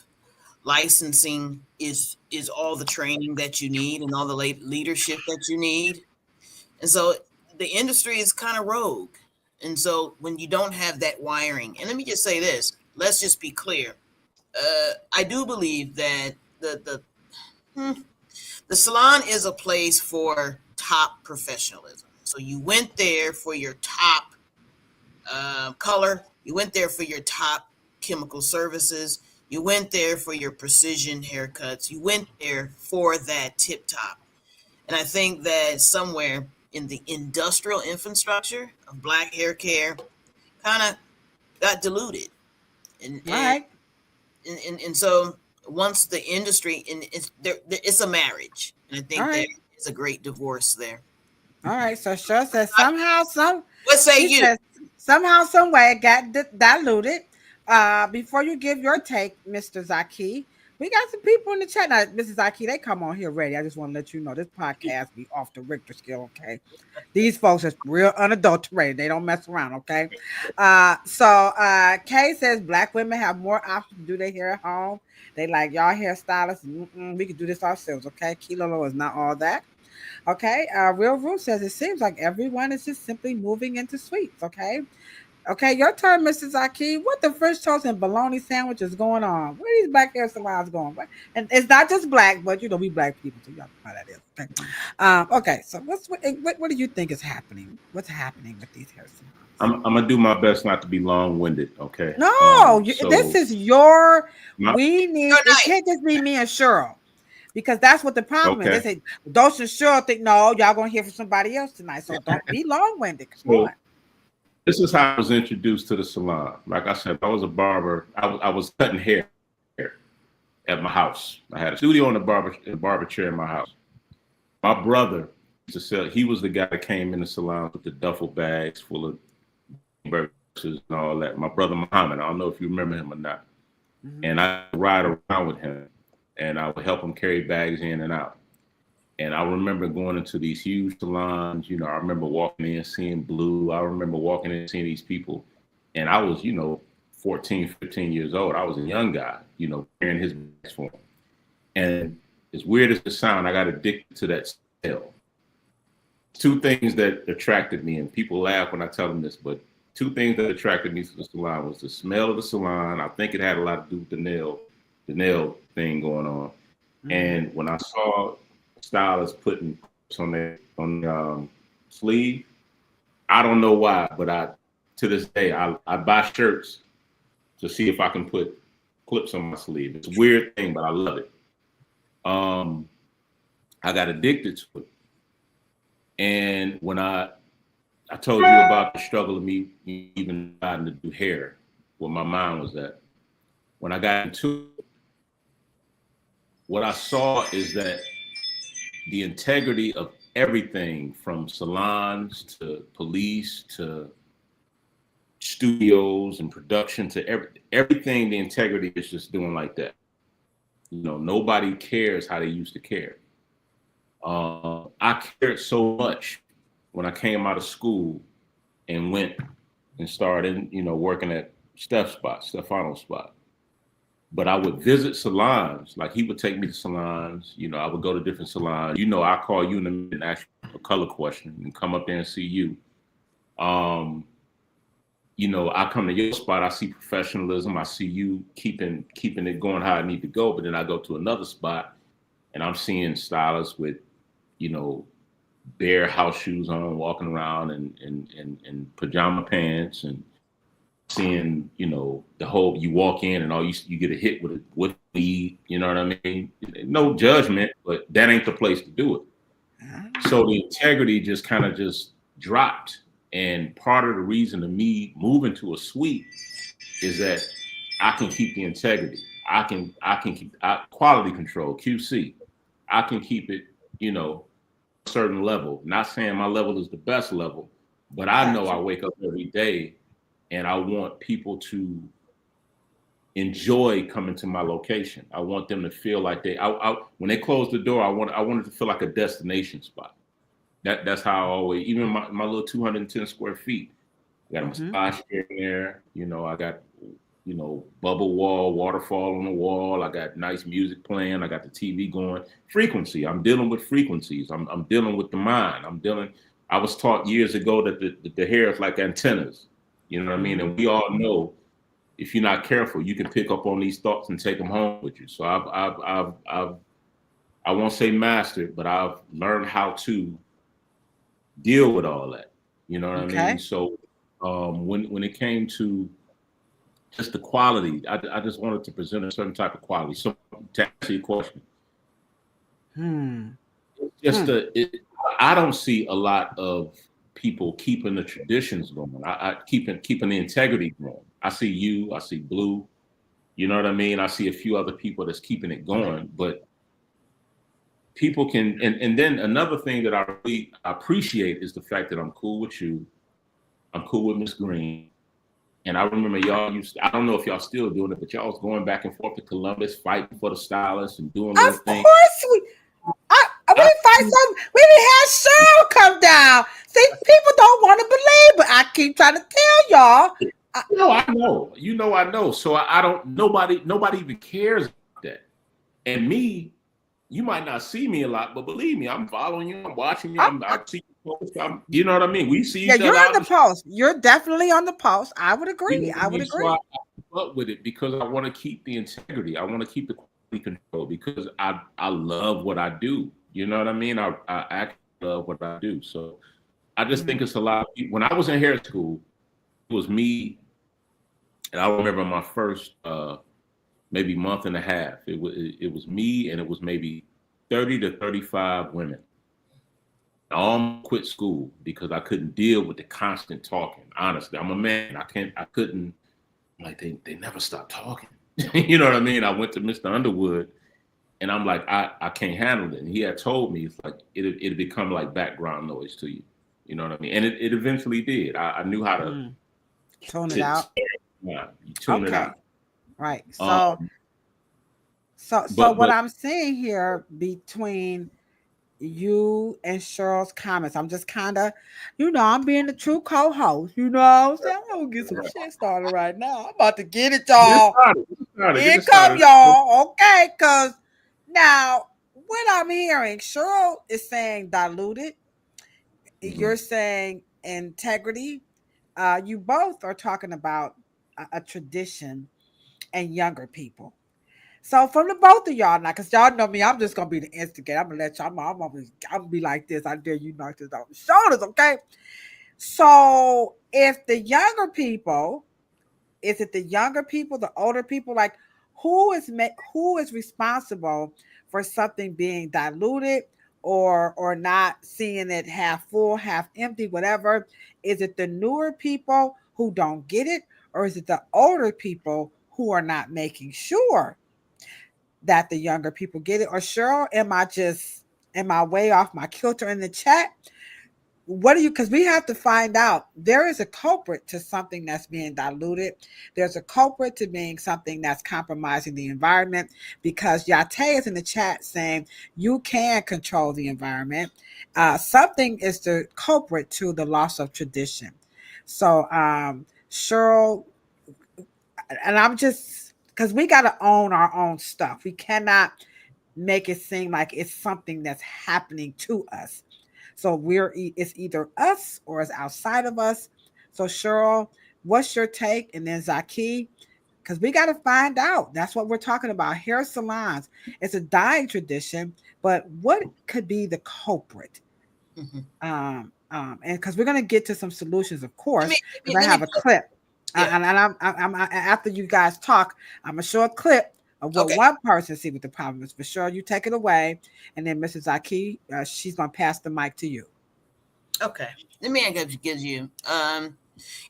licensing is all the training that you need and all the leadership that you need. And so the industry is kind of rogue. And so when you don't have that wiring, and let me just say this, let's just be clear. I do believe that the salon is a place for top professionalism. So you went there for your top color. You went there for your top chemical services. You went there for your precision haircuts. You went there for that tip top. And I think that somewhere in the industrial infrastructure of black hair care kind of got diluted. And, All right. and so once the industry, and it's a marriage. And I think All right. there is a great divorce there. All right. So Cheryl says somehow, What say you? says, somehow, some way it got diluted. Before you give your take, Mr. Zakee, we got some people in the chat now. Mrs. Zakee, they come on here ready. I just want to let you know this podcast be off the Richter scale, okay? These folks are real unadulterated. They don't mess around, okay? So Kay says black women have more options to do their hair at home. They like y'all hairstylists. We can do this ourselves, okay? Kilo is not all that. Okay, Real Root says it seems like everyone is just simply moving into suites. Okay, Okay, your turn, Mrs. Zakee. What the French toast and bologna sandwich is going on? Where are these black hair salons going? And it's not just black, but you know we black people, so y'all know how that is. Okay, okay. So what do you think is happening? What's happening with these hair salons? I'm gonna do my best not to be long-winded. Okay. No, this is your. We need. It can't just be me and Cheryl, because that's what the problem is. They say Dosha and Cheryl think no, y'all gonna hear from somebody else tonight. So don't be long-winded. Come on. This is how I was introduced to the salon. Like I said, I was a barber. I was cutting hair at my house. I had a studio and a barber chair in my house. My brother used to sell. He was the guy that came in the salon with the duffel bags full of burgers and all that. My brother Muhammad. I don't know if you remember him or not. Mm-hmm. And I would ride around with him, and I would help him carry bags in and out. And I remember going into these huge salons. You know, I remember walking in, seeing Blue. I remember walking in, seeing these people. And I was, 14, 15 years old. I was a young guy, carrying his bags for him. And as weird as it sounds, I got addicted to that smell. Two things that attracted me, and people laugh when I tell them this, but two things that attracted me to the salon was the smell of the salon. I think it had a lot to do with the nail thing going on. Mm-hmm. And when I saw stylists putting on the sleeve, I don't know why, but to this day I buy shirts to see if I can put clips on my sleeve. It's a weird thing, but I love it. I got addicted to it, and when I told you about the struggle of me even starting to do hair, where my mind was at, when I got into it, what I saw is that the integrity of everything from salons to police to studios and production to everything, the integrity is just doing like that. Nobody cares how they used to care. I cared so much when I came out of school and went and started, working at Stefano's spot. But I would visit salons, like he would take me to salons, I would go to different salons. I call you in a minute and ask you a color question and come up there and see you. I come to your spot, I see professionalism, I see you keeping it going how I need to go, but then I go to another spot and I'm seeing stylists with, bare house shoes on, walking around in pajama pants, and seeing, the whole, you walk in and all you get a hit with weed, you know what I mean? No judgment, but that ain't the place to do it. So the integrity just kind of just dropped. And part of the reason of me moving to a suite is that I can keep the integrity. I can keep quality control, QC. I can keep it, a certain level. Not saying my level is the best level, but I know I wake up every day and I want people to enjoy coming to my location. I want them to feel like when they close the door, I want it to feel like a destination spot. That's how I always, even my little 210 square feet, I got a massage chair in there. I got, bubble wall, waterfall on the wall. I got nice music playing. I got the TV going. Frequency. I'm dealing with frequencies. I'm dealing with the mind. I was taught years ago that the hair is like antennas. You know what I mean? And we all know if you're not careful, you can pick up on these thoughts and take them home with you. So I won't say mastered, but I've learned how to deal with all that. You know what I mean? So when it came to just the quality, I just wanted to present a certain type of quality. So to answer your question, I don't see a lot of people keeping the traditions going. I keeping the integrity going. I see you, I see Blue, you know what I mean? I see a few other people that's keeping it going, but people can, and then another thing that I really appreciate is the fact that I'm cool with you. I'm cool with Miss Green. And I remember y'all I don't know if y'all still doing it, but y'all was going back and forth to Columbus, fighting for the stylists and doing little things. Of course we fight something. We didn't have Cheryl come down. See, people don't want to believe, but I keep trying to tell y'all. I know. I know. So I don't, nobody even cares about that. And me, you might not see me a lot, but believe me, I'm following you, I'm watching you, I see you post. You know what I mean? We see Yeah, each you're other on out the the post. You're definitely on the post. I would You agree. know what I I would mean? So agree. I keep up with it because I want to keep the integrity. I want to keep the quality control because I love what I do. You know what I mean? I actually love what I do. So I just think it's a lot of people. When I was in hair school, it was me, and I remember my first maybe month and a half. It was me, and it was maybe 30 to 35 women. I almost quit school because I couldn't deal with the constant talking. Honestly, I'm a man. I couldn't. Like they never stop talking. You know what I mean? I went to Mr. Underwood, and I'm like, I can't handle it. And he had told me it's like it'd become like background noise to you. You know what I mean? And it eventually did. I knew how Tone it to out. yeah, you tune it Okay. out. Right. So Um, so but what I'm seeing here between you and Cheryl's comments, I'm just kind of, I'm being the true co-host. You know what I'm saying? I'm gonna get some shit started right now. I'm about to get it, get it y'all. started. Get it started. Get Here it come started. y'all. Okay, because now what I'm hearing, Cheryl is saying diluted. Mhm. You're saying integrity. You both are talking about a tradition and younger people. So from the both of y'all now, because y'all know me, I'm just gonna be the instigator. I'm gonna let y'all. I'm gonna be like this. I dare you knock this off the shoulders, okay? So if the younger people, is it the younger people, the older people? Like who is responsible for something being diluted or not seeing it half full, half empty, whatever? Is it the newer people who don't get it, or is it the older people who are not making sure that the younger people get it? Or Cheryl, am I way off my kilter in the chat? What do you, because we have to find out, there is a culprit to something that's being diluted. There's a culprit to being something that's compromising the environment, because Yate is in the chat saying you can control the environment. Something is the culprit to the loss of tradition. So Cheryl, and I'm just, because we got to own our own stuff. We cannot make it seem like it's something that's happening to us. So it's either us or it's outside of us. So Cheryl, what's your take? And then Zakee, because we got to find out. That's what we're talking about. Hair salons, it's a dying tradition, but what could be the culprit? Mhm. And because we're going to get to some solutions, of Let me course, let because me, I let me have a put, clip. yeah. And after you guys talk, I'm gonna show a clip of what Okay. one person see what the problem is. For sure, you take it away, and then Mrs. Zakee, she's gonna pass the mic to you. Okay. Let me give you.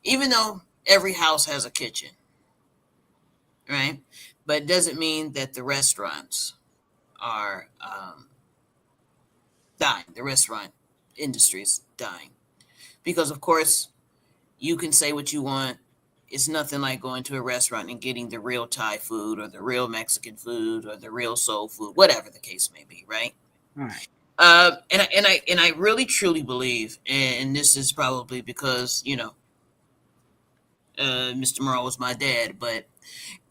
Even though every house has a kitchen, right? But it doesn't mean that the restaurants are dying. The restaurant industry is dying because, of course, you can say what you want. It's nothing like going to a restaurant and getting the real Thai food or the real Mexican food or the real soul food, whatever the case may be, right? All right. And I really truly believe, and this is probably because Mr. Morrow was my dad, but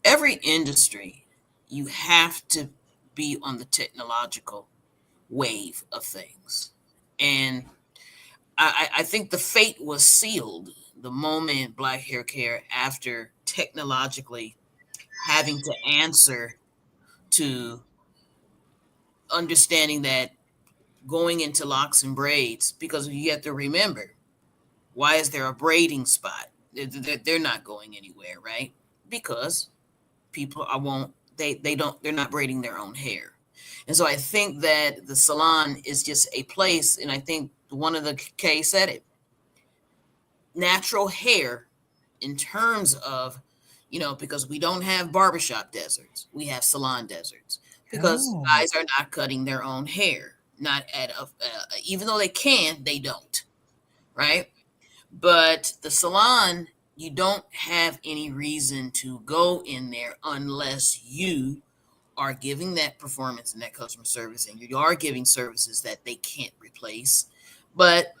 every industry you have to be on the technological wave of things, and I think the fate was sealed the moment Black hair care, after technologically having to answer to understanding that going into locks and braids, because you have to remember, why is there a braiding spot? They're not going anywhere, right? Because people are won't they don't they're not braiding their own hair. And so I think that the salon is just a place, and I think one of the K said it, natural hair, in terms of, because we don't have barbershop deserts, we have salon deserts, because Oh, guys are not cutting their own hair, not at even though they can, they don't, right? But the salon, you don't have any reason to go in there unless you are giving that performance and that customer service, and you are giving services that they can't replace. But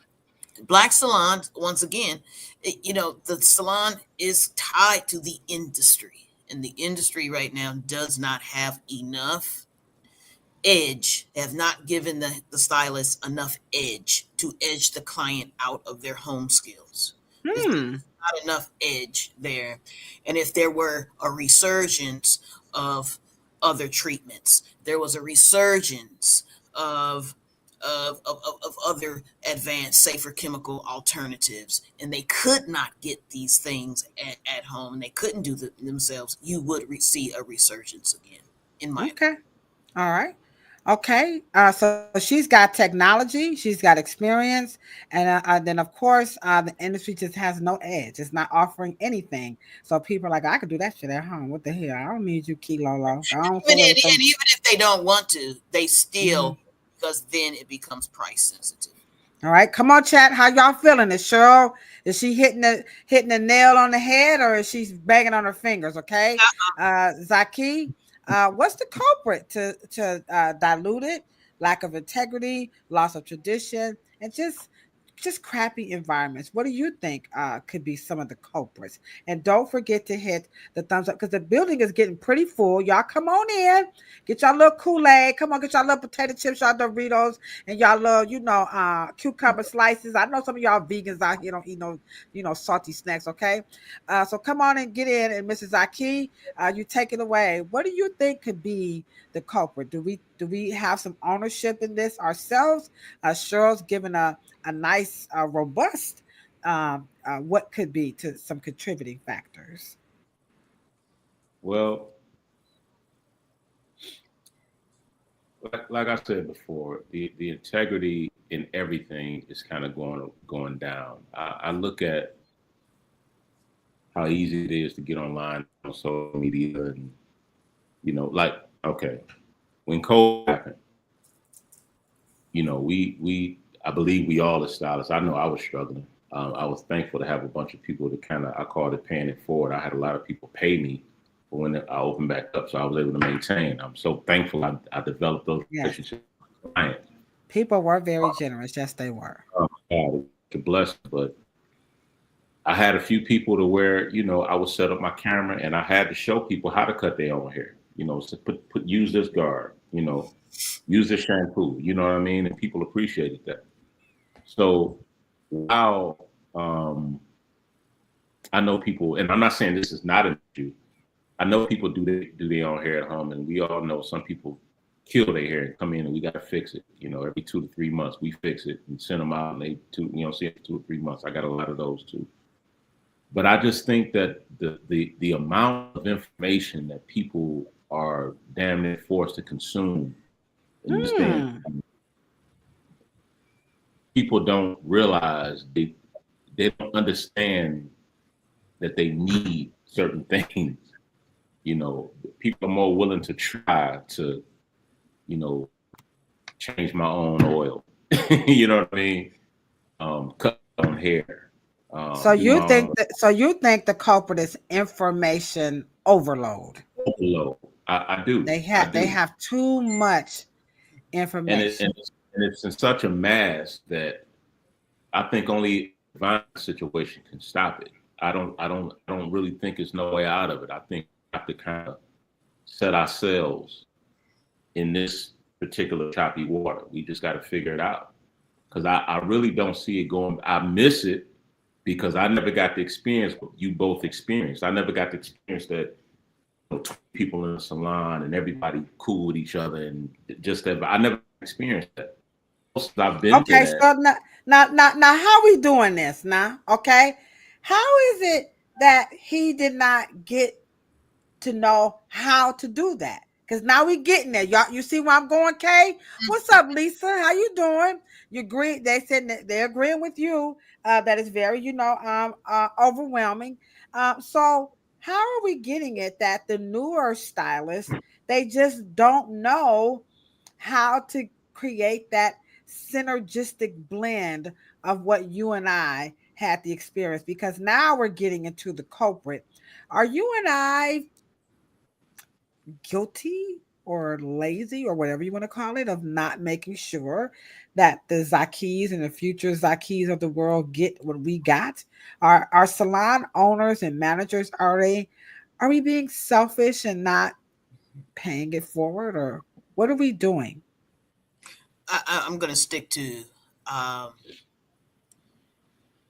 Black salons, once again, the salon is tied to the industry, and the industry right now does not have enough edge. They have not given the stylist enough edge to edge the client out of their home skills. There's not enough edge there. And if there were a resurgence of other treatments, there was a resurgence of other advanced, safer chemical alternatives, and they could not get these things at home, and they couldn't do themselves, you would see a resurgence again, in my opinion. All right. Okay. So she's got technology, she's got experience, and then of course the industry just has no edge. It's not offering anything. So people are like, I could do that shit at home. What the hell? I don't need you, Kilolo. And even if they don't want to, they still, because then it becomes price sensitive. All right, come on, chat. How y'all feeling? Is Cheryl, is she hitting the nail on the head, or is she banging on her fingers? Okay, Zakee, what's the culprit to dilute it? Lack of integrity, loss of tradition, and just crappy environments. What do you think could be some of the culprits? And don't forget to hit the thumbs up, because the building is getting pretty full. Y'all come on in, get y'all little Kool-Aid. Come on, get y'all little potato chips, y'all Doritos, and y'all little, cucumber slices. I know some of y'all vegans out here don't eat no, salty snacks. Okay, so come on and get in. And Mrs. Zakee, you take it away. What do you think could be the culprit? Do we have some ownership in this ourselves? Cheryl's given a nice, robust, what could be to some contributing factors. Well, like I said before, the integrity in everything is kind of going down. I look at how easy it is to get online on social media, and when COVID happened, I believe we all as stylists, I know I was struggling. I was thankful to have a bunch of people to I called it paying it forward. I had a lot of people pay me for when I opened back up, so I was able to maintain. I'm so thankful I developed those relationships with clients. People were very generous. Yes, they were. God, to bless, but I had a few people to where, I would set up my camera and I had to show people how to cut their own hair. So use this guard, use this shampoo, you know what I mean? And people appreciated that. So while I know people, and I'm not saying this is not an issue, I know people do their own hair at home, and we all know some people kill their hair and come in and we got to fix it. Every 2 to 3 months we fix it and send them out, and they see it 2 or 3 months. I got a lot of those too. But I just think that the amount of information that people are damn near forced to consume in this thing, people don't realize they don't understand that they need certain things. People are more willing to try to, change my own oil. You know what I mean? Cut on hair. So you think the culprit is information overload? Overload. I do. They have too much information, and it's in such a mass that I think only a divine situation can stop it. I don't really think there's no way out of it. I think we have to kind of set ourselves in this particular choppy water. We just got to figure it out, because I really don't see it going. I miss it because I never got the experience what you both experienced. I never got the experience that 20 people in a salon and everybody cool with each other, and just that. I never experienced that. I've been okay, so now how we doing this now? Okay, how is it that he did not get to know how to do that? Because now we getting there. Y'all, you see where I'm going, Kay? What's up, Lisa? How you doing? You agree? They said that they're agreeing with you. That is very, overwhelming. So how are we getting it that the newer stylists, they just don't know how to create that synergistic blend of what you and I had the experience? Because now we're getting into the culprit. Are you and I guilty or lazy or whatever you want to call it of not making sure that the Zakees and the future Zakees of the world get what we got? Our salon owners and managers, are we being selfish and not paying it forward, or What are we doing? I'm going to stick to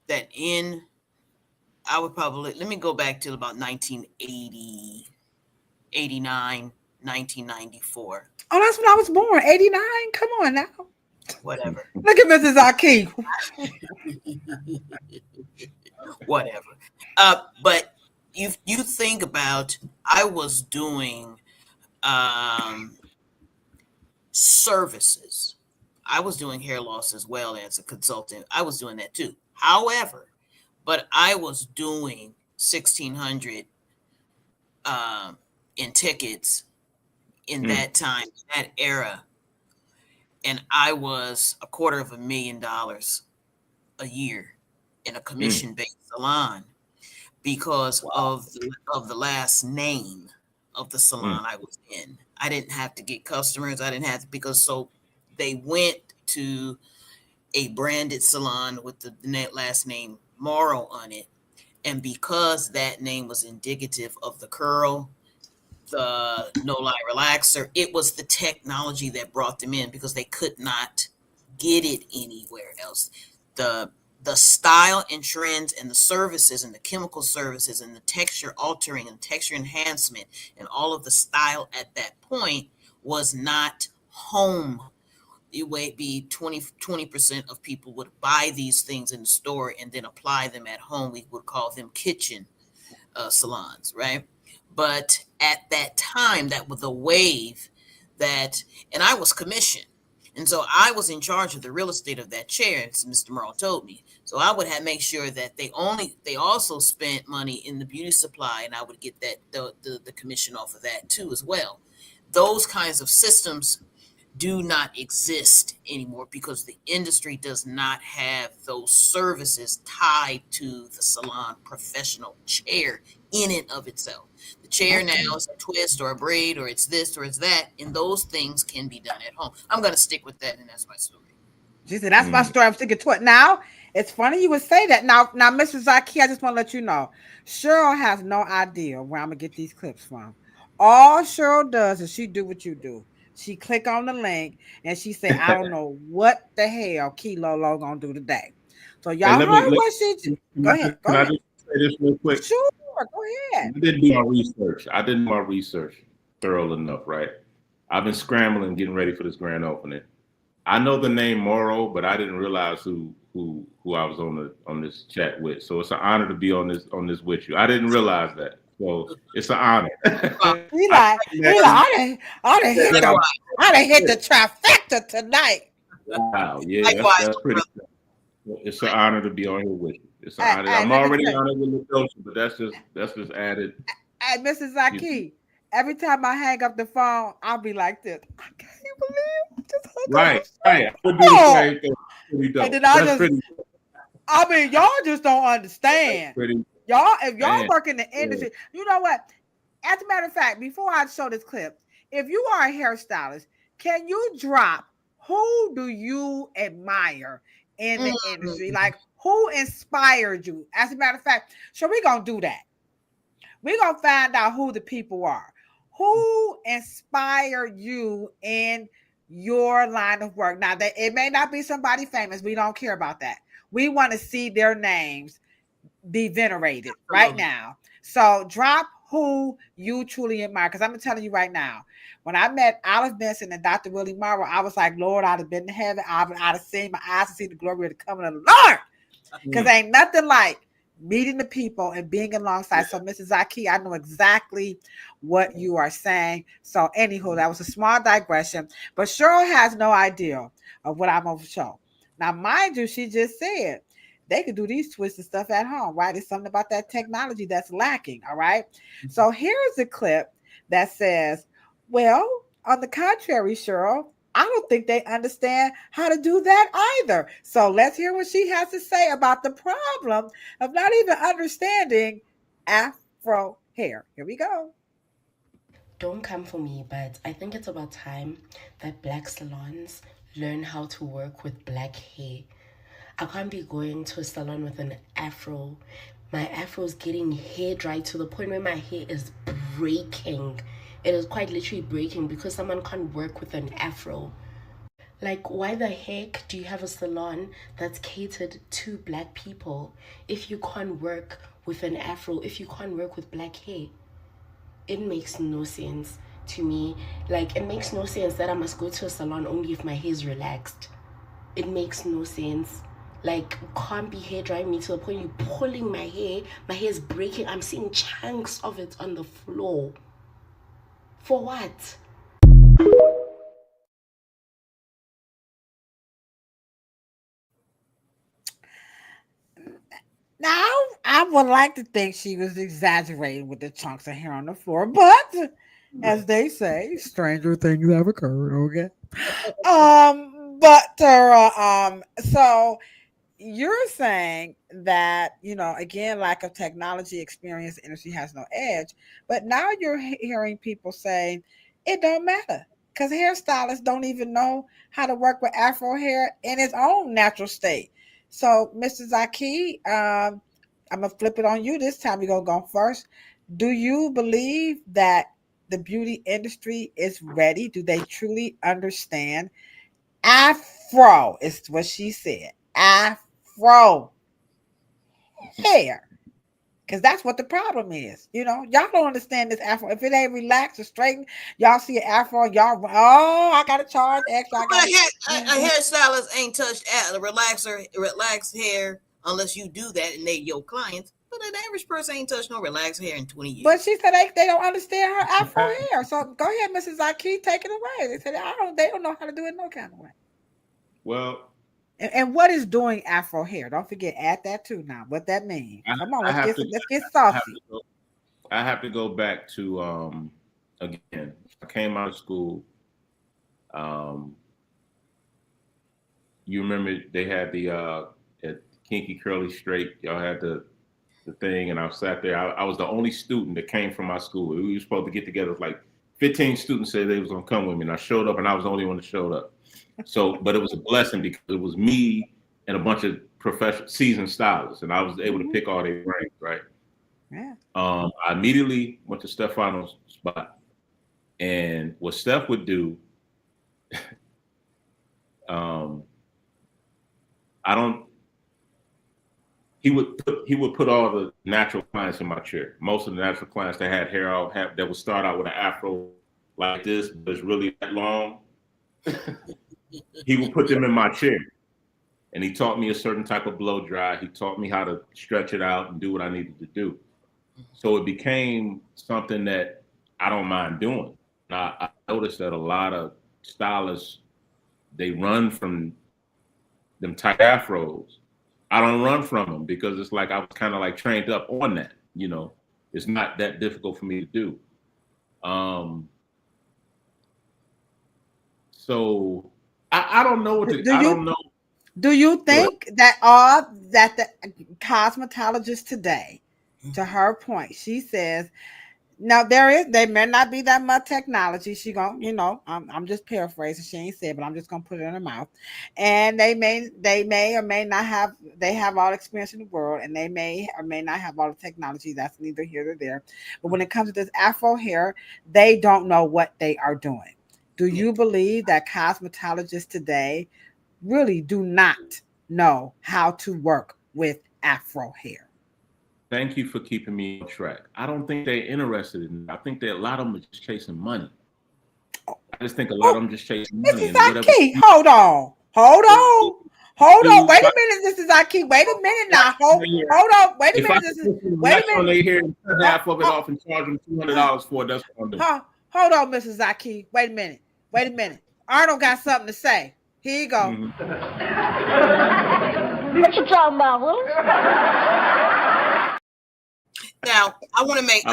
that I would probably, let me go back to about 1980, 89, 1994. Oh, that's when I was born, 89. Come on now. Whatever. Look at Mrs. Zakee. Whatever. But you think about, I was doing services. I was doing hair loss as well as a consultant. I was doing that too. However, but I was doing 1,600 in tickets in that time, that era, and I was $250,000 a year in a commission-based salon because of the last name of the salon I was in. I didn't have to get customers. I didn't have to, because so they went to a branded salon with the last name Morrow on it. And because that name was indicative of the curl, the no lie relaxer, it was the technology that brought them in because they could not get it anywhere else. The style and trends and the services and the chemical services and the texture altering and texture enhancement and all of the style at that point was not home. It would be 20% of people would buy these things in the store and then apply them at home. We would call them kitchen salons, right? But at that time, that was the wave that, and I was commissioned. And so I was in charge of the real estate of that chair, as Mr. Merle told me. So I would make sure that they also spent money in the beauty supply, and I would get that the commission off of that too as well. Those kinds of systems do not exist anymore because the industry does not have those services tied to the salon professional chair in and of itself. The chair now is a twist or a braid or it's this or it's that, and those things can be done at home. I'm going to stick with that, and that's my story. She said, that's my story. I'm sticking to it. Now, it's funny you would say that. Now, Mrs. Zakee, I just want to let you know, Cheryl has no idea where I'm going to get these clips from. All Cheryl does is she do what you do. She click on the link and she say, I don't know what the hell Kilo gonna do today. So y'all heard what she. Go ahead. Can I just say this real quick? Sure, go ahead. I didn't do my research. I didn't do my research thorough enough, right? I've been scrambling, getting ready for this grand opening. I know the name Morrow, but I didn't realize who I was on this chat with. So it's an honor to be on this with you. I didn't realize that. So it's an honor. He like, I done hit the trifecta tonight. Wow, yeah, that's pretty cool. It's an honor to be on here with you. It's an honor. I'm already honored with Ladosha, but that's just added. Hey, Mrs. Zakee, every time I hang up the phone, I'll be like this. I can't believe I just hung up. Right. I would do the same thing. And then I mean, y'all just don't understand. Y'all, if y'all work in the industry, you know what? As a matter of fact, before I show this clip, if you are a hairstylist, can you drop who do you admire in the industry? Like, who inspired you? As a matter of fact, so we're going to do that. We're going to find out who the people are. Who inspired you in your line of work? Now, it may not be somebody famous. We don't care about that. We want to see their names be venerated right now. So drop who you truly admire. Because I'm telling you right now, when I met Olive Benson and Dr. Willie Morrow, I was like, Lord, I'd have been to heaven. I'd have seen my eyes to see the glory of the coming of the Lord. Because ain't nothing like meeting the people and being alongside. So Mrs. Zakee, I know exactly what you are saying. So anywho, that was a small digression. But Cheryl has no idea of what I'm going to show. Now, mind you, she just said they could do these twisted stuff at home, right? It's something about that technology that's lacking, all right? So here's a clip that says, well, on the contrary, Cheryl, I don't think they understand how to do that either. So let's hear what she has to say about the problem of not even understanding Afro hair. Here we go. Don't come for me, but I think it's about time that Black salons learn how to work with Black hair. I can't be going to a salon with an afro. My afro is getting hair dry to the point where my hair is breaking. It is quite literally breaking because someone can't work with an afro. Like, why the heck do you have a salon that's catered to black people if you can't work with an afro, if you can't work with black hair? It makes no sense to me. Like, it makes no sense that I must go to a salon only if my hair is relaxed. It makes no sense. Like, can't be hair drying me to the point you're pulling my hair is breaking, I'm seeing chunks of it on the floor. For what? Now, I would like to think she was exaggerating with the chunks of hair on the floor, but as they say, stranger things have occurred. Okay. So you're saying that, again, lack of technology experience, the industry has no edge. But now you're hearing people saying it don't matter because hairstylists don't even know how to work with Afro hair in its own natural state. So, Mr. Zakee, I'm gonna flip it on you this time. You're gonna go first. Do you believe that the beauty industry is ready? Do they truly understand Afro? Is what she said. Afro hair. Because that's what the problem is. Y'all don't understand this Afro. If it ain't relaxed or straightened, y'all see an Afro, y'all, I got to charge extra. A hairstylist ain't touched a relaxed hair unless you do that and they your clients. But an average person ain't touched no relaxed hair in 20 years. But she said they don't understand her Afro hair. So go ahead, Mrs. Zakee, take it away. They said they don't know how to do it no kind of way. Well, and what is doing Afro hair? Don't forget, add that too now. What that means? Come on, let's get saucy. I have to go back to again. I came out of school. You remember they had the kinky curly straight. Y'all had the thing, and I sat there. I was the only student that came from my school. We were supposed to get together. Like 15 students said they was gonna come with me, and I showed up, and I was the only one that showed up. So, but it was a blessing because it was me and a bunch of professional seasoned stylists, and I was able to pick all their brains, right? Yeah. I immediately went to Stefano's spot, and what Steph would do, he would put all the natural clients in my chair. Most of the natural clients that had hair that would start out with an afro like this, but it's really that long. He would put them in my chair, and he taught me a certain type of blow dry. He taught me how to stretch it out and do what I needed to do. So it became something that I don't mind doing. Now, I noticed that a lot of stylists, they run from them tight afros. I don't run from them because it's like I was kind of like trained up on that. It's not that difficult for me to do. So I don't know what to. I don't know. Do you think that the cosmetologists today, to her point, she says, now there may not be that much technology. She gonna, I'm just paraphrasing. She ain't said, but I'm just gonna put it in her mouth. And they may or may not have. They have all the experience in the world, and they may or may not have all the technology. That's neither here nor there. But when it comes to this Afro hair, they don't know what they are doing. Do you believe that cosmetologists today really do not know how to work with Afro hair? Thank you for keeping me on track. I don't think they're interested in it. I think that a lot of them are just chasing money. I just think a lot of them just chasing money. Zakee, hold on. Wait a minute, Mrs. Zakee. Wait a minute now. Hold on. Wait a minute. Wait a minute. They hear half of it off and charge them $200 for it. That's what I'm doing. Hold on, Mrs. Zakee. Wait a minute. Arnold got something to say. Here you go. Mm-hmm. What you talking about, Will? Now, I want to make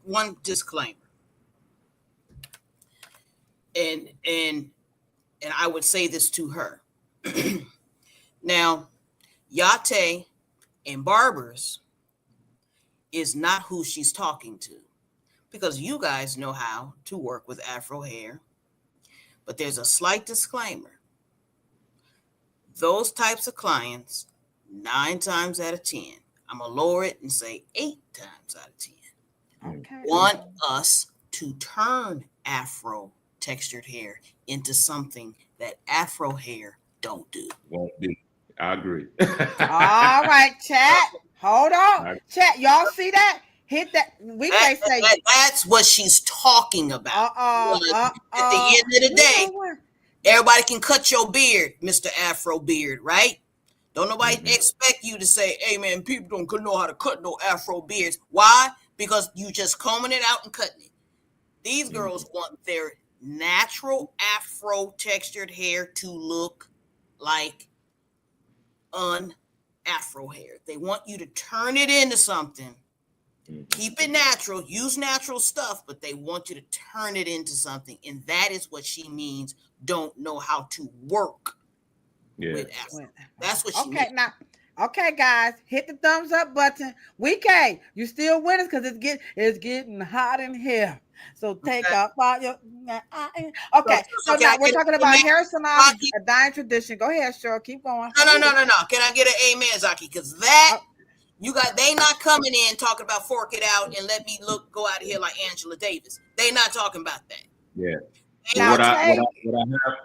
one disclaimer, and I would say this to her. Now, Yate and barbers is not who she's talking to, because you guys know how to work with Afro hair. But there's a slight disclaimer. Those types of clients, 9 times out of 10, I'm going to lower it and say 8 times out of 10, want us to turn Afro textured hair into something that Afro hair don't do. Won't be. I agree. All right, chat. Hold on. Chat, y'all see that? Hit that. We may say That's what she's talking about. At the end of the day, everybody can cut your beard, Mr. Afro Beard, right? Don't nobody expect you to say, hey man, people don't know how to cut no Afro beards. Why? Because you just combing it out and cutting it. These girls want their natural Afro textured hair to look like Afro hair. They want you to turn it into something. Keep it natural, use natural stuff, but they want you to turn it into something. And that is what she means, don't know how to work with Afro. That's what she means. Now, okay, guys, hit the thumbs up button. WeK, you still winners because it's getting hot in here. So take off all your. Okay, so now we're talking about hair salon, a dying tradition. Go ahead, Cheryl. Keep going. No. Can I get an amen, Zakee? Because that they not coming in talking about fork it out and let me go out of here like Angela Davis. They not talking about that. Yeah. So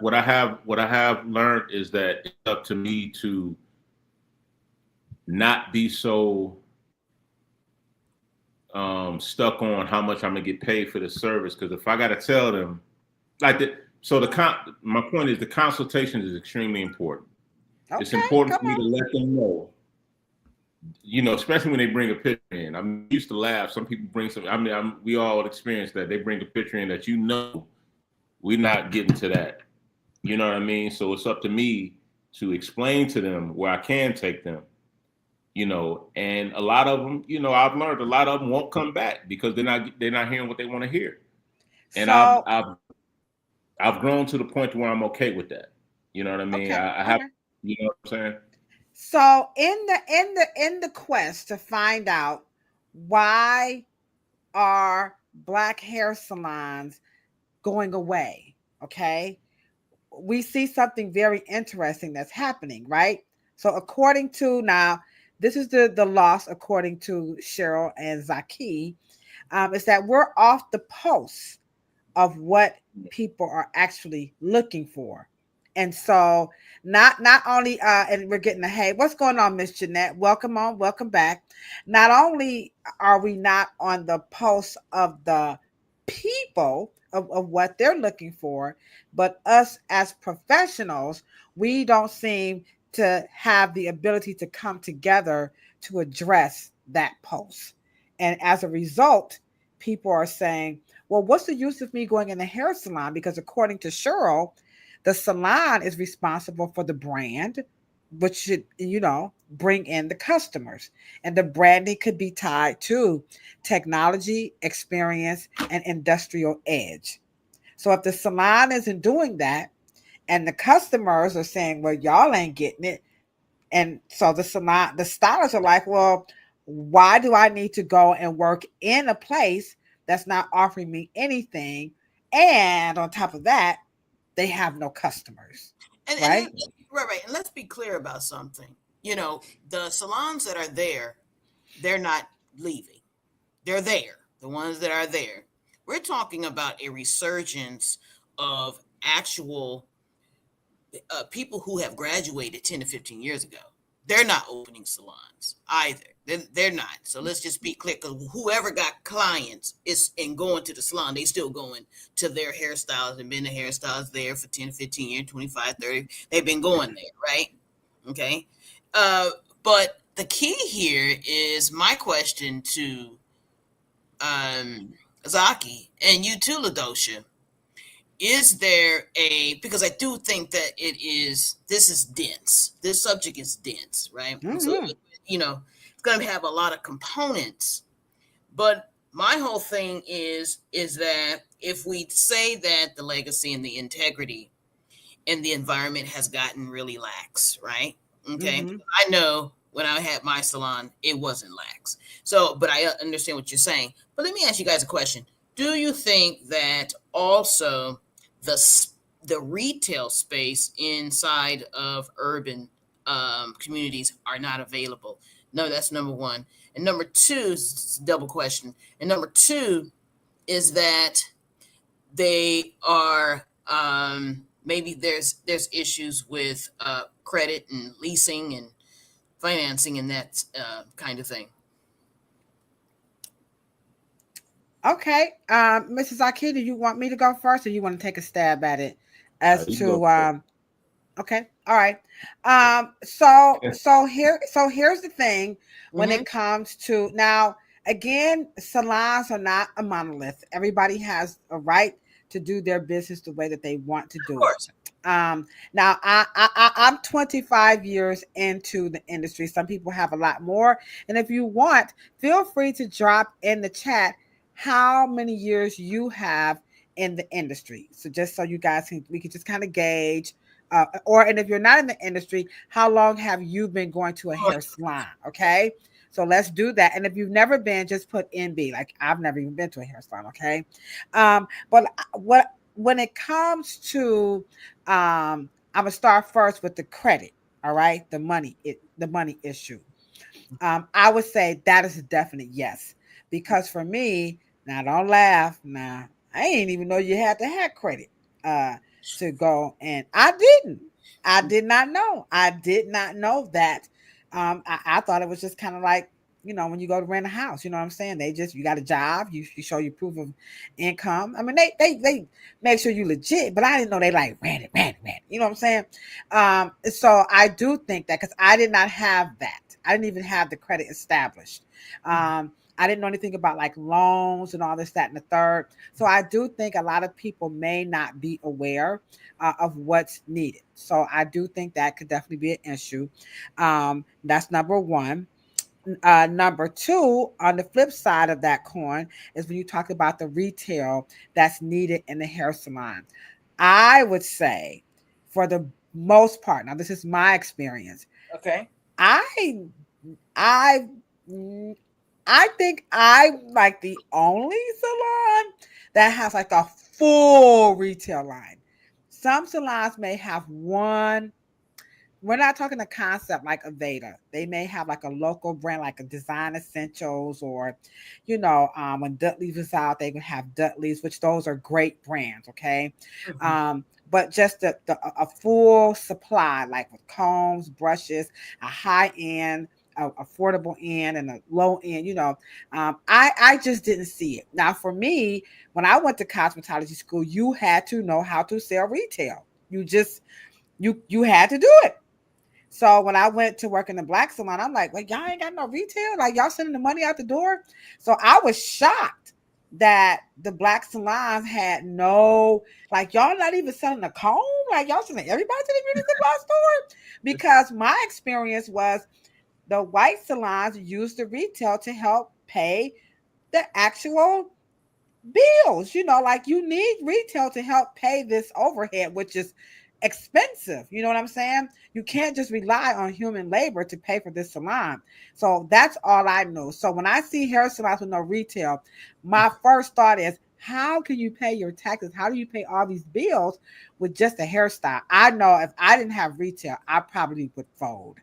what I have learned is that it's up to me to not be so stuck on how much I'm gonna get paid for the service. Because if I gotta tell them my point is the consultation is extremely important. Okay, it's important for me to let them know, especially when they bring a picture in. I'm used to laugh. Some people bring some. We all experience that. They bring a picture in that we're not getting to that. You know what I mean? So it's up to me to explain to them where I can take them. And a lot of them, I've learned a lot of them won't come back because they're not hearing what they want to hear. And I've grown to the point where I'm okay with that. You know what I mean? Okay. I have, you know what I'm saying? So in the quest to find out why are Black hair salons going away, okay, we see something very interesting that's happening, right? So according to now, this is the loss according to Cheryl and Zakee, is that we're off the pulse of what people are actually looking for. And so not only and we're getting what's going on, Miss Jeanette? Welcome back. Not only are we not on the pulse of the people of what they're looking for, but us as professionals, we don't seem to have the ability to come together to address that pulse. And as a result, people are saying, well, what's the use of me going in the hair salon? Because according to Cheryl, the salon is responsible for the brand, which should, bring in the customers. And the branding could be tied to technology, experience, and industrial edge. So if the salon isn't doing that, and the customers are saying, well, y'all ain't getting it. And so the stylists are like, well, why do I need to go and work in a place that's not offering me anything? And on top of that, they have no customers. Right. And let's be clear about something. The salons that are there, they're not leaving. They're there. The ones that are there. We're talking about a resurgence of actual people who have graduated 10 to 15 years ago. They're not opening salons either. They're not. So let's just be clear, because whoever got clients and going to the salon, they still going to their hairstylists and been the hairstylists there for 10, 15 years, 25, 30. They've been going there, right? Okay. But the key here is my question to Zakee and you too, Ladosha. Is there because I do think that this is dense. This subject is dense, right? Mm-hmm. So, it's going to have a lot of components. But my whole thing is that if we say that the legacy and the integrity and the environment has gotten really lax, right? Okay. Mm-hmm. I know when I had my salon, it wasn't lax. So, but I understand what you're saying. But let me ask you guys a question. Do you think that also the retail space inside of urban communities are not available? No, that's number one. And number two, double question. And number two, is that they are maybe there's issues with credit and leasing and financing and that kind of thing. Okay, Mrs. Zakee, do you want me to go first, or you want to take a stab at it as You to? go first. Okay, all right. Here's the thing when Mm-hmm. it comes to now. Again, salons are not a monolith. Everybody has a right to do their business the way that they want to Of do it. course. Now I'm 25 years into the industry. Some people have a lot more, and if you want, feel free to drop in the chat how many years you have in the industry. So just so you guys we can just kind of gauge. And if you're not in the industry, how long have you been going to a hair salon? Okay. So let's do that. And if you've never been, just put NB. Like I've never even been to a hair salon. Okay. But when it comes to I'm gonna start first with the credit. All right, the money issue. I would say that is a definite yes. Because for me, now don't laugh. Now I didn't even know you had to have credit to go, and I didn't. I did not know. I did not know that. I thought it was just kind of like, when you go to rent a house, you know what I'm saying? You got a job, you show your proof of income. I mean, they make sure you legit, but I didn't know they like ran it. You know what I'm saying? So I do think that because I did not have that. I didn't even have the credit established. I didn't know anything about like loans and all this, that, and the third. So I do think a lot of people may not be aware of what's needed. So I do think that could definitely be an issue. That's number one. Number two, on the flip side of that coin, is when you talk about the retail that's needed in the hair salon. I would say, for the most part, now this is my experience. Okay. I I I think I'm like the only salon that has like a full retail line. Some salons may have one. We're not talking a concept like Aveda. They may have like a local brand, like a Design Essentials, or, when Dudley's is out, they can have Dudley's, which those are great brands. Okay. Mm-hmm. But just a full supply, like with combs, brushes, a high end, affordable end, and a low end. I just didn't see it. Now, for me, when I went to cosmetology school, you had to know how to sell retail. You had to do it. So when I went to work in the black salon, I'm like, well, y'all ain't got no retail? Like y'all sending the money out the door? So I was shocked that the black salons had no, like y'all not even selling a comb? Like y'all sending everybody to the beauty supply store? Because my experience was the white salons used the retail to help pay the actual bills. Like you need retail to help pay this overhead, which is expensive. You know what I'm saying? You can't just rely on human labor to pay for this salon. So that's all I know. So when I see hair salons with no retail, my first thought is, how can you pay your taxes? How do you pay all these bills with just a hairstyle? I know if I didn't have retail, I probably would fold.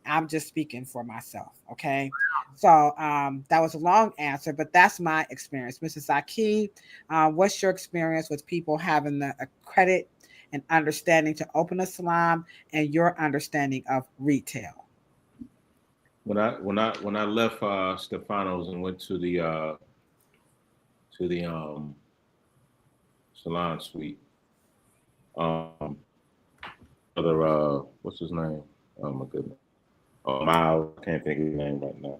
I'm just speaking for myself. Okay. So that was a long answer, but that's my experience. Mrs. Zakee, what's your experience with people having the credit and understanding to open a salon, and your understanding of retail? When I left Stefano's and went to the salon suite, um, other what's his name? Oh my goodness. Miles, I can't think of his name right now.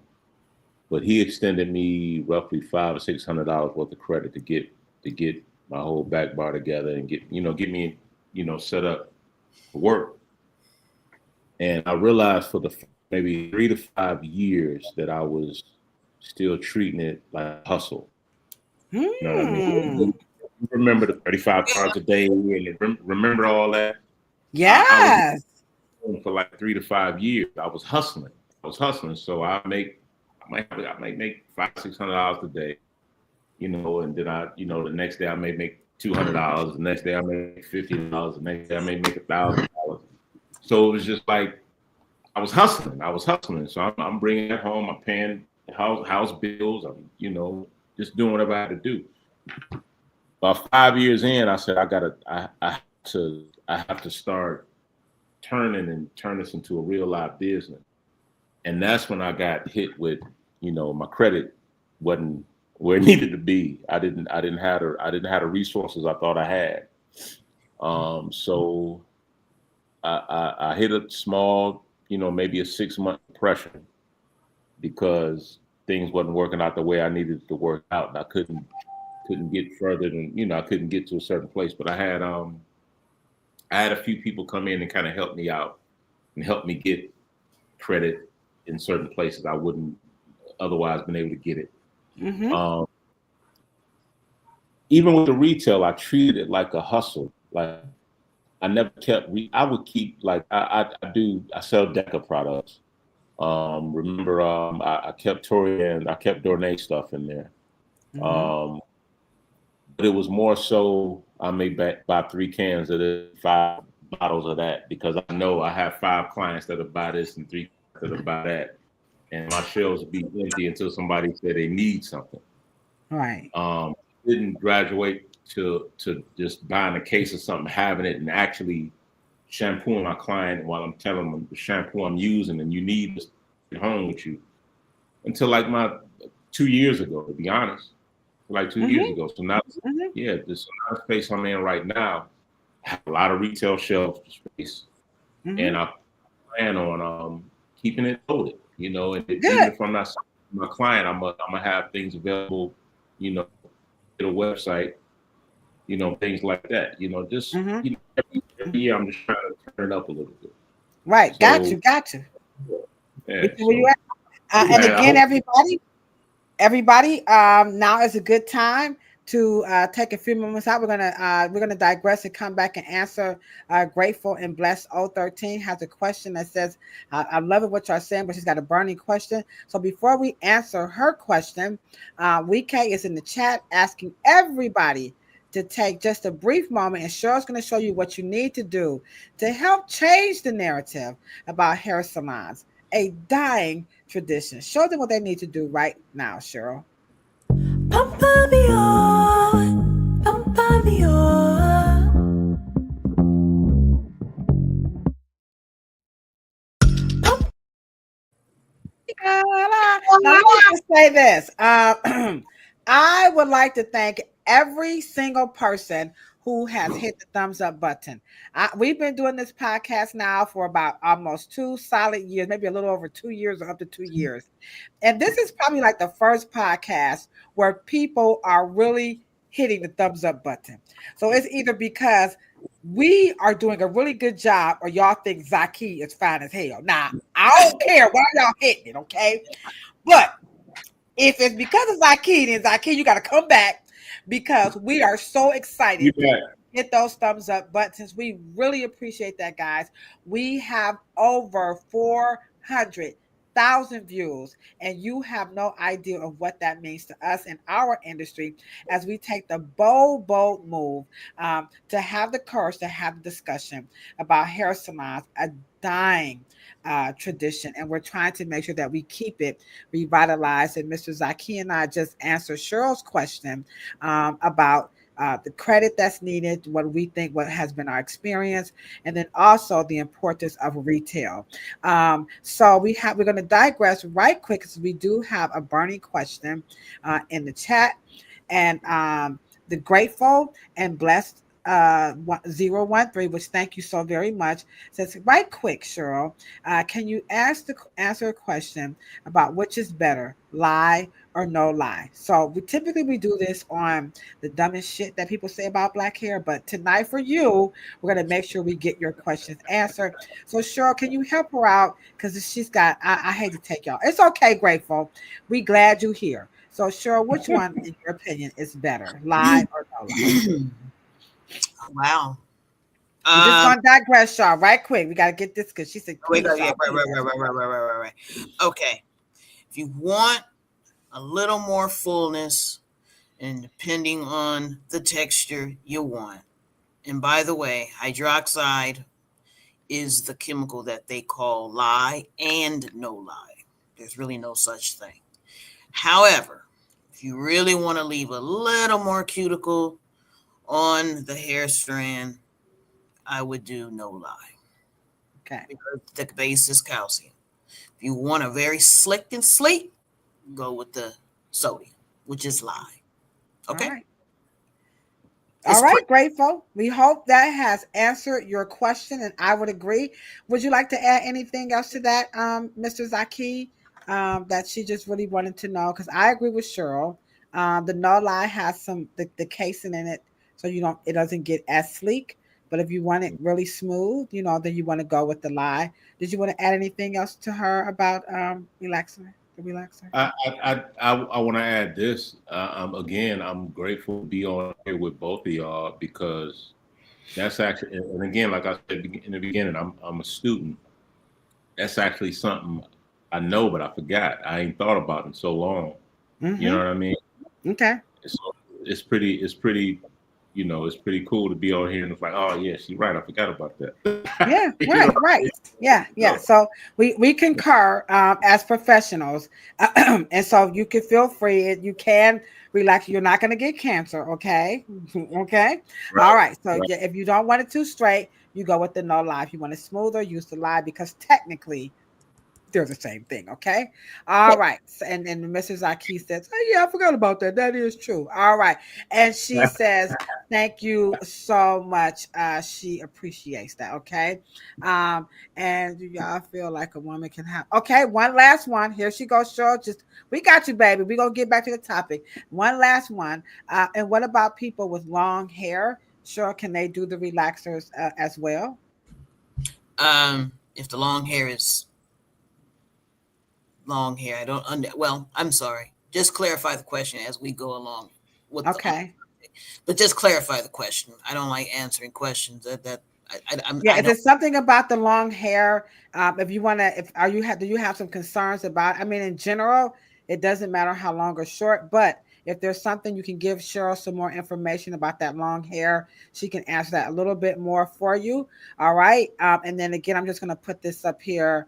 But he extended me roughly $500 or $600 worth of credit to get my whole back bar together and get me set up for work. And I realized for the maybe 3 to 5 years that I was still treating it like a hustle. You know what I Hmm. mean? Remember the 35 cards a day and remember all that? I was Yes. for like 3 to 5 years. I was hustling. So I might make $500-600 a day, and then the next day I may make $200. The next day I may make $50. The next day I may make $1,000. So it was just like I was hustling. So I'm bringing it home. I'm paying house bills. I'm just doing whatever I had to do. about 5 years in, I said, I have to start turn this into a real life business. And that's when I got hit with, my credit wasn't where it needed to be. I didn't have the resources I thought I had. So I hit a small, maybe a 6-month depression because things wasn't working out the way I needed it to work out. And I couldn't get further than, I couldn't get to a certain place. But I had a few people come in and kind of help me out and help me get credit in certain places I wouldn't otherwise been able to get it. Mm-hmm. Even with the retail, I treated it like a hustle. Like I never kept. I would keep like I sell DECA products. Remember, I kept Torian, I kept Dornay stuff in there. Mm-hmm. But it was more so I may buy 3 cans of this, 5 bottles of that, because I know I have 5 clients that'll buy this and 3 that'll buy that, and my shelves will be empty until somebody said they need something. Right. Didn't graduate to just buying a case of something, having it, and actually shampooing my client while I'm telling them the shampoo I'm using and you need this at home with you, until like 2 years ago, to be honest. Like 2 years ago. So now, this space I'm in right now, I have a lot of retail shelf space, and I plan on keeping it loaded. And even if I'm not my client, I'm gonna have things available. Get a website. Things like that. Just every year I'm just trying to turn it up a little bit. Right. So, got you. Yeah. Where you at? And again, everybody, now is a good time to take a few moments out. We're gonna digress and come back and answer. Grateful and Blessed 013 has a question that says, I love it what y'all saying, but she's got a burning question. So before we answer her question, WK is in the chat asking everybody to take just a brief moment, and Cheryl's going to show you what you need to do to help change the narrative about hair salons, a dying tradition. Show them what they need to do right now, Cheryl. Now, let me just say this. I would like to thank every single person who has hit the thumbs up button. We've been doing this podcast now for about almost 2 solid years, maybe a little over 2 years or up to 2 years. And this is probably like the first podcast where people are really hitting the thumbs up button. So it's either because we are doing a really good job or y'all think Zakee is fine as hell. Now, I don't care why y'all hitting it, okay? But if it's because of Zakee, then Zakee, you got to come back, because we are so excited to hit those thumbs up buttons. We really appreciate that, guys. We have over 400,000 views, and you have no idea of what that means to us in our industry as we take the bold move to have the courage to have a discussion about hair salons, a dying tradition, and we're trying to make sure that we keep it revitalized. And Mr. Zakee and I just answered Cheryl's question about the credit that's needed, what we think, what has been our experience, and then also the importance of retail. So we're going to digress right quick, because we do have a burning question in the chat, and the Grateful and Blessed 013, which thank you so very much, says, right quick, Cheryl, can you answer a question about which is better, lie or no lie? So we typically do this on the dumbest shit that people say about black hair, but tonight for you, we're going to make sure we get your questions answered. So Cheryl, can you help her out? Because she's got, I hate to take y'all. It's okay, Grateful. We glad you're here. So Cheryl, which one, in your opinion, is better, lie or no lie? Wow. We're just gonna digress, y'all, right quick. We gotta get this, because she said, right. Okay. If you want a little more fullness, and depending on the texture you want, and by the way, hydroxide is the chemical that they call lie and no lie. There's really no such thing. However, if you really want to leave a little more cuticle on the hair strand, I would do no lie. Okay. Because the base is calcium. If you want a very slick and sleek, go with the sodium, which is lye. Okay. All right. All right, grateful. We hope that has answered your question, and I would agree. Would you like to add anything else to that, Mr. Zakee, that she just really wanted to know? Because I agree with Cheryl. The no lie has the casing in it, so it doesn't get as sleek. But if you want it really smooth, then you want to go with the lie. Did you want to add anything else to her about relaxer? The relaxer. I want to add this. Again, I'm grateful to be on here with both of y'all because that's actually, and again, like I said in the beginning, I'm a student. That's actually something I know, but I forgot. I ain't thought about in so long. Mm-hmm. You know what I mean? Okay. So it's pretty, it's pretty cool to be on here and it's like, oh yeah, she's right. I forgot about that. Yeah, right. Yeah. So we concur as professionals, and so you can feel free. You can relax. You're not going to get cancer. Okay. Okay. Right. All right. So yeah, if you don't want it too straight, you go with the no lie. If you want it smoother, use the lie because technically they're the same thing. Okay. All right. And Mrs. Zakee says, oh, yeah, I forgot about that. That is true. All right. And she says, thank you so much. She appreciates that. Okay. And do y'all feel like a woman can have, okay. One last one. Here she goes, Cheryl. We got you, baby. We're going to get back to the topic. One last one. And what about people with long hair? Cheryl, can they do the relaxers as well? If the long hair is long hair, I'm sorry. Just clarify the question as we go along. Okay. But just clarify the question. I don't like answering questions that is there something about the long hair? If you want to, do you have some concerns about? I mean, in general, it doesn't matter how long or short, but if there's something you can give Cheryl some more information about that long hair, she can answer that a little bit more for you. All right. And then again, I'm just going to put this up here.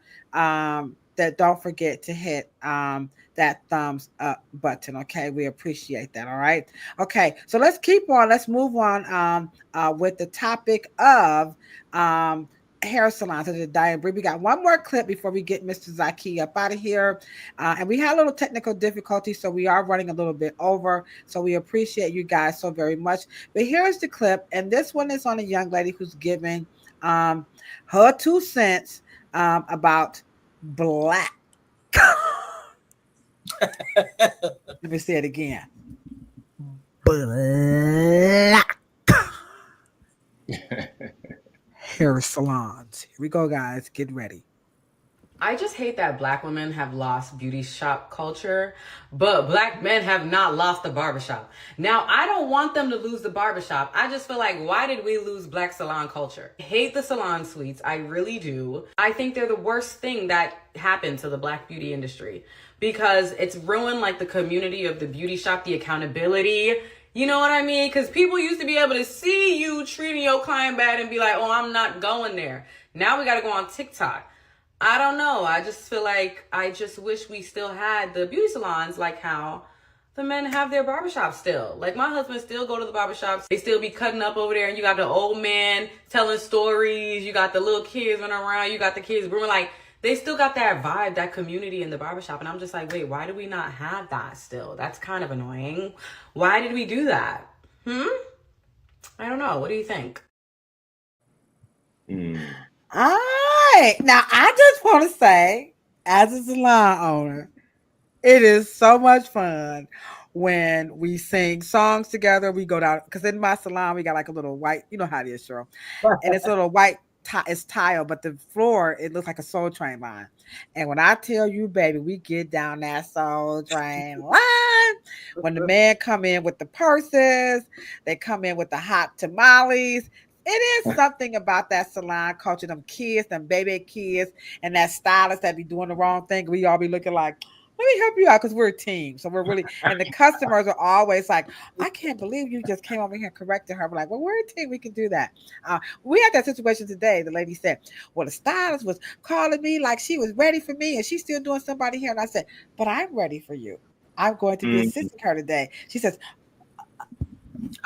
That don't forget to hit that thumbs up button. Okay, we appreciate that. All right. Okay, so let's keep on. Let's move on with the topic of hair salons and the Diane Bree. We got one more clip before we get Mr. Zakee up out of here. And we had a little technical difficulty, so we are running a little bit over. So we appreciate you guys so very much. But here's the clip, and this one is on a young lady who's giving her 2 cents about black. Let me say it again. Black hair salons. Here we go, guys. Get ready. I just hate that black women have lost beauty shop culture, but black men have not lost the barbershop. Now, I don't want them to lose the barbershop. I just feel like, why did we lose black salon culture? I hate the salon suites. I really do. I think they're the worst thing that happened to the black beauty industry because it's ruined like the community of the beauty shop, the accountability. You know what I mean? Because people used to be able to see you treating your client bad and be like, oh, I'm not going there. Now we got to go on TikTok. I don't know. I just feel like I just wish we still had the beauty salons like how the men have their barbershops still. Like my husband still go to the barbershops. They still be cutting up over there and you got the old man telling stories. You got the little kids running around. You got the kids grooming. Like they still got that vibe, that community in the barbershop. And I'm just like, wait, why do we not have that still? That's kind of annoying. Why did we do that? I don't know. What do you think? All right. Now, I just want to say, as a salon owner, it is so much fun when we sing songs together. We go down, because in my salon, we got like a little white, you know how it is, Cheryl. And it's a little white, it's tile, but the floor, it looks like a Soul Train line. And when I tell you, baby, we get down that Soul Train line. When the men come in with the purses, they come in with the hot tamales. It is something about that salon culture, them kids, them baby kids, and that stylist that be doing the wrong thing. We all be looking like, let me help you out because we're a team. So we're really, and the customers are always like, I can't believe you just came over here and corrected her. We're like, well, we're a team. We can do that. We had that situation today. The lady said, well, the stylist was calling me like she was ready for me and she's still doing somebody here. And I said, but I'm ready for you. I'm going to be assisting her today. She says, Fix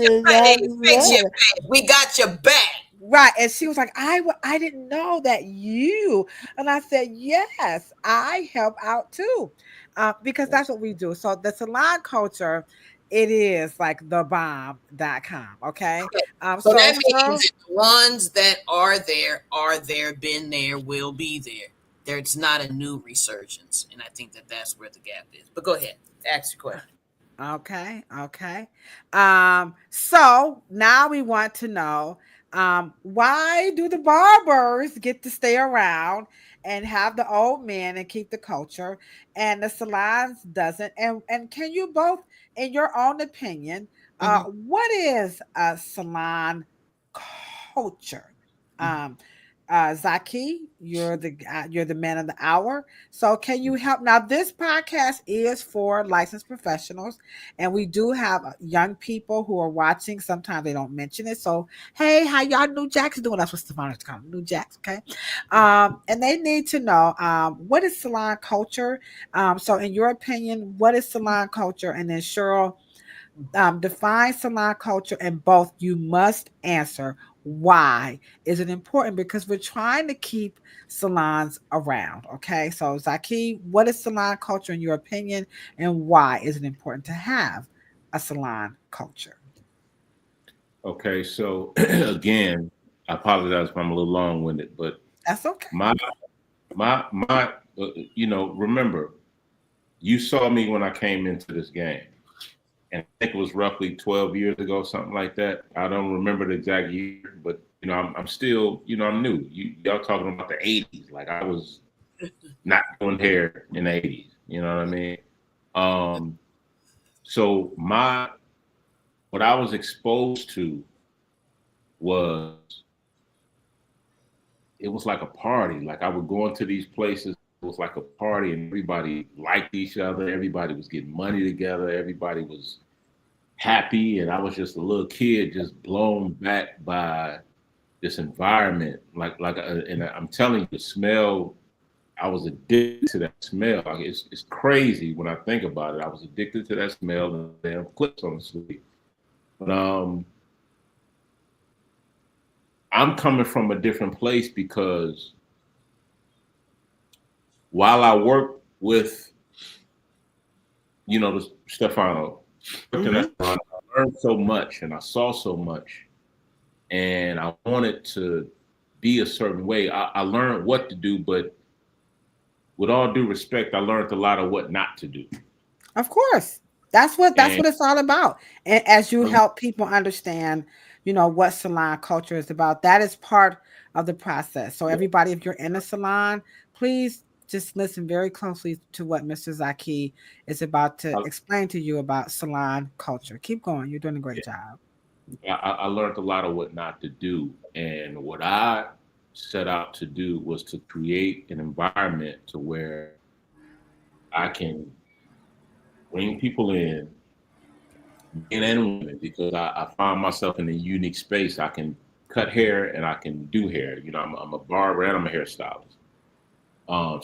your back. We got your back. right. And she was like, I didn't know that you. And I said, yes, I help out too. Because that's what we do. So the salon culture, it is like thebomb.com. Okay. So So that means Cheryl, that the ones that are there, been there, will be there. There's not a new resurgence. And I think that that's where the gap is. But go ahead. Ask your question. okay. So now we want to know, why do the barbers get to stay around and have the old men and keep the culture, and the salons doesn't? And can you both, in your own opinion, what is a salon culture? Um, Zakee, you're the man of the hour. So can you help? Now, this podcast is for licensed professionals, and we do have young people who are watching. Sometimes they don't mention it. So, hey, how y'all New Jacks doing? That's what Stefano's calling New Jacks. Okay, and they need to know, what is salon culture. So, in your opinion, what is salon culture? And then Cheryl, define salon culture, and both you must answer why is it important, because we're trying to keep salons around. Okay, so Zakee, what is salon culture in your opinion, and why is it important to have a salon culture? Okay, so again, I apologize if I'm a little long-winded, but That's okay. Remember, you saw me when I came into this game, and I think it was roughly 12 years ago, something like that. I don't remember the exact year, but I'm still, I'm new. Y'all talking about the 80s, like I was not doing hair in the 80s. You know what I mean? So what I was exposed to was, it was like a party. Like I would go into these places, it was like a party, and everybody liked each other. Everybody was getting money together. Everybody was happy, and I was just a little kid, just blown back by this environment. And I'm telling you, the smell. I was addicted to that smell. Like it's crazy when I think about it. I was addicted to that smell and the damn clips on the sleeve. But I'm coming from a different place, because while I work with, the Stefano, I learned so much and I saw so much, and I wanted to be a certain way. I learned what to do, but with all due respect, I learned a lot of what not to do. Of course. That's what it's all about. And as you help people understand, what salon culture is about, that is part of the process. So everybody, if you're in a salon, please just listen very closely to what Mr. Zakee is about to explain to you about salon culture. Keep going. You're doing a great job. I learned a lot of what not to do. And what I set out to do was to create an environment to where I can bring people in, men and women, because I found myself in a unique space. I can cut hair and I can do hair. I'm a barber and I'm a hairstylist.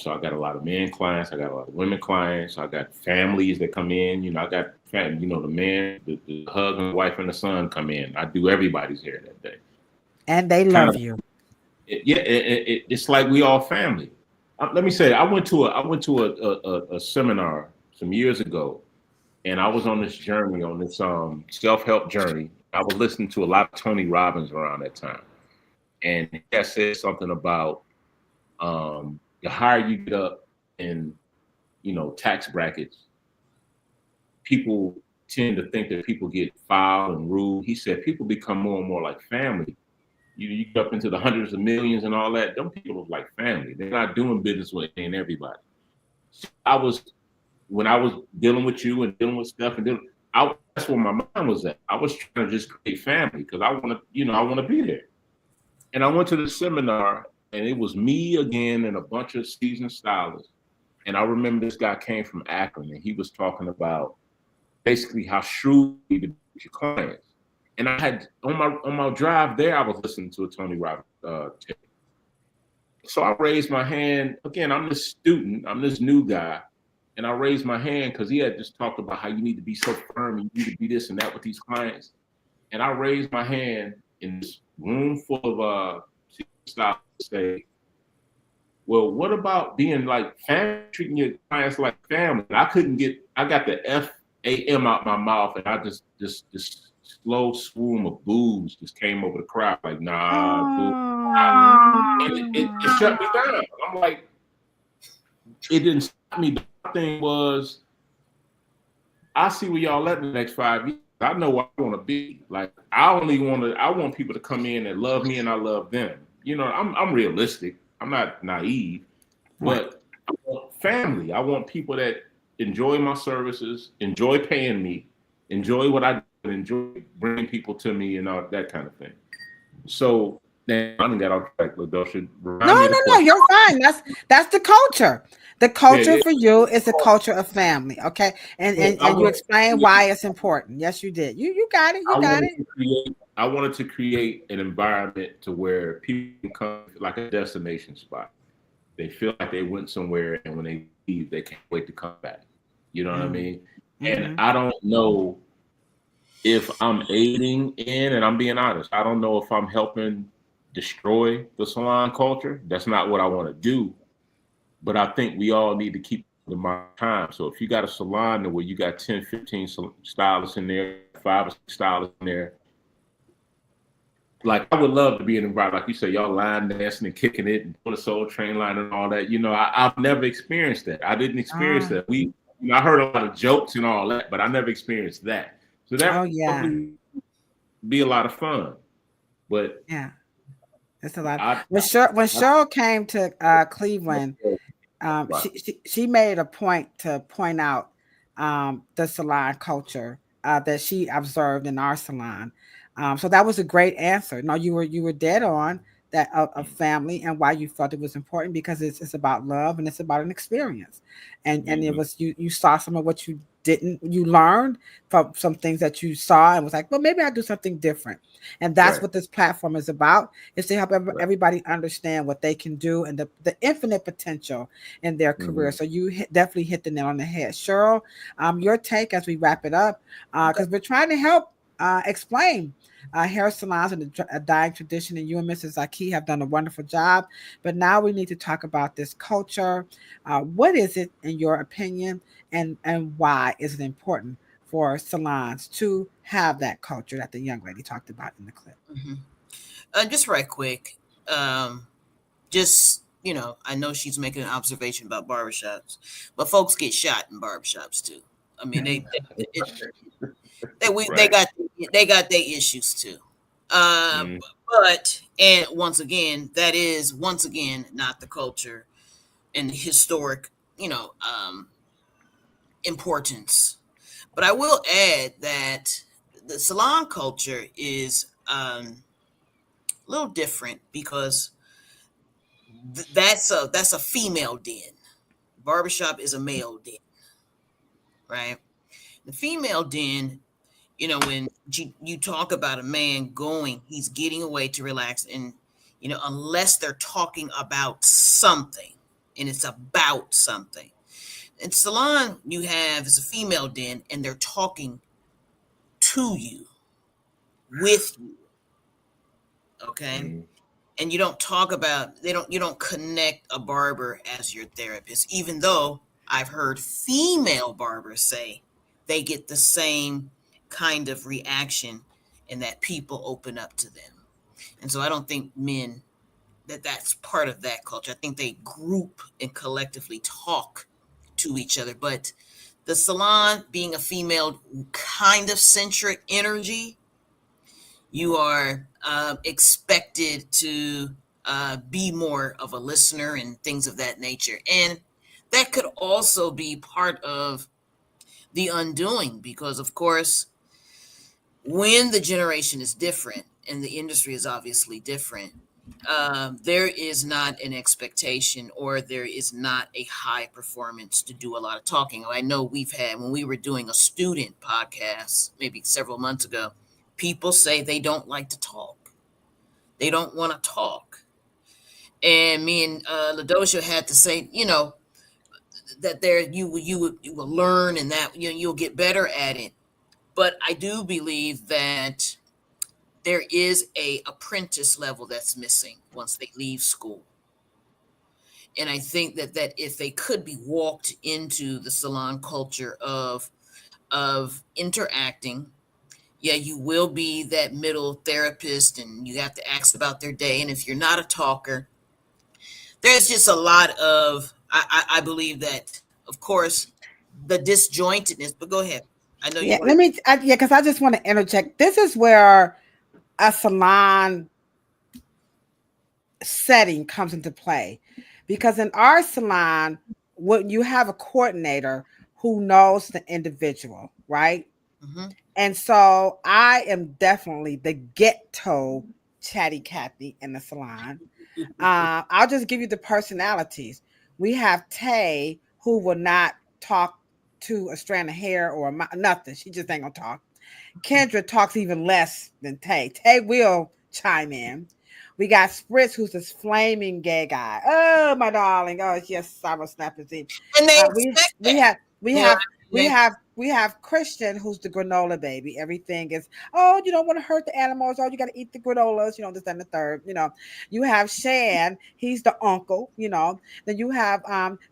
So I got a lot of men clients. I got a lot of women clients. I got families that come in. I got the man, the husband, wife, and the son come in. I do everybody's hair that day. And they love you. It's like we all family. Let me say, I went to a seminar some years ago, and I was on this journey, on this self-help journey. I was listening to a lot of Tony Robbins around that time, and he had said something about the higher you get up in, tax brackets, people tend to think that people get foul and rude. He said people become more and more like family. You get up into the hundreds of millions and all that. Them people look like family. They're not doing business with everybody. So when I was dealing with you and dealing with stuff that's where my mind was at. I was trying to just create family, because I want to be there. And I went to the seminar, and it was me again and a bunch of seasoned stylists. And I remember this guy came from Akron, and he was talking about basically how shrewd you be with your clients. And I had on my drive there, I was listening to a Tony Robbins tape. So I raised my hand. Again, I'm this student, I'm this new guy. And I raised my hand because he had just talked about how you need to be so firm, you need to be this and that with these clients. And I raised my hand in this room full of stop to say, well, what about being like family, treating your clients like family? And I got the FAM out my mouth, and I just slow swoon of booze just came over the crowd, like, nah, dude. And it shut me down. I'm like, it didn't stop me. The thing was, I see where y'all at in the next 5 years. I know what I want to be. Like, I want people to come in and love me and I love them. You know, I'm realistic. I'm not naive, but I want family. I want people that enjoy my services, enjoy paying me, enjoy what I do, and enjoy bringing people to me and all that kind of thing. So then I got off track, Ladosha. No, you're fine. That's the culture. The culture for you is a culture of family, okay? And you explain why it's important. Yes, you did. You got it. I wanted to create an environment to where people come like a destination spot. They feel like they went somewhere, and when they leave, they can't wait to come back. You know what I mean? And I don't know if I'm aiding in, and I'm being honest, I don't know if I'm helping destroy the salon culture. That's not what I want to do. But I think we all need to keep in mind time. So if you got a salon where you got 10, 15 stylists in there, 5 or 6 stylists in there, like I would love to be in an environment, like you say, y'all line dancing and kicking it and put a Soul Train line and all that. You know, I've never experienced that. I didn't experience that. I heard a lot of jokes and all that, but I never experienced that. So that would be a lot of fun. But yeah, it's a lot. When Cheryl came to Cleveland, she made a point to point out the salon culture that she observed in our salon. So that was a great answer. No, you were dead on that of family and why you felt it was important, because it's about love and it's about an experience. And it was you saw some of what you learned from some things that you saw and was like, well, maybe I'll do something different. And that's what this platform is about, is to help everybody understand what they can do and the infinite potential in their career. So you definitely hit the nail on the head. Cheryl, your take as we wrap it up, because we're trying to help explain hair salons and a dying tradition, and you and Mrs. Zakee have done a wonderful job. But now we need to talk about this culture. What is it, in your opinion, and why is it important for salons to have that culture that the young lady talked about in the clip? Just right quick, just, you know, I know she's making an observation about barbershops, but folks get shot in barbershops too. I mean, they got their issues too. But, and once again, that is not the culture and historic, importance. But I will add that the salon culture is a little different, because that's a female den. Barbershop is a male den, right? The female den, when you talk about a man he's getting away to relax, and unless they're talking about something and it's about something. In salon, you have is a female den, and they're talking to you, with you, okay? And you don't talk about, you don't connect a barber as your therapist, even though I've heard female barbers say they get the same kind of reaction and that people open up to them. And so I don't think men, that's part of that culture. I think they group and collectively talk to each other. But the salon, being a female kind of centric energy, you are expected to be more of a listener and things of that nature. And that could also be part of the undoing, because of course, when the generation is different and the industry is obviously different, there is not an expectation, or there is not a high performance to do a lot of talking. I know we've had, when we were doing a student podcast maybe several months ago, people say they don't like to talk. They don't want to talk. And me and Ladosha had to say, that there you will learn, and that you'll get better at it. But I do believe that there is a apprentice level that's missing once they leave school. And I think that if they could be walked into the salon culture of interacting, yeah, you will be that middle therapist, and you have to ask about their day. And if you're not a talker, there's just a lot of I believe that, of course, the disjointedness. But go ahead. I know you Yeah, want to. because I just want to interject. This is where a salon setting comes into play, because in our salon, when you have a coordinator who knows the individual, right? Mhm. And so I am definitely the ghetto chatty Cathy in the salon. I'll just give you the personalities. We have Tay, who will not talk to a strand of hair or nothing. She just ain't gonna talk. Kendra talks even less than Tay. Tay will chime in. We got Spritz, who's this flaming gay guy. Oh, my darling. Oh, yes, I will snap his in. And they We expect we that. have we You know, have we have we have Christian, who's the granola baby. Everything is, oh, you don't want to hurt the animals. Oh, you got to eat the granolas. This and the third. You have Shan. He's the uncle. Then you have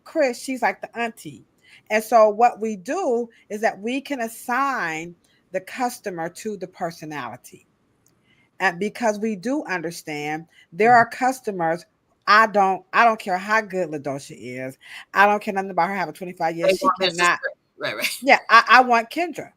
Chris. She's like the auntie. And so what we do is that we can assign the customer to the personality. And because we do understand there are customers, I don't care how good Ladosha is. I don't care nothing about her having 25 they years. She want Mr. cannot. Script. Right. Yeah, I want Kendra.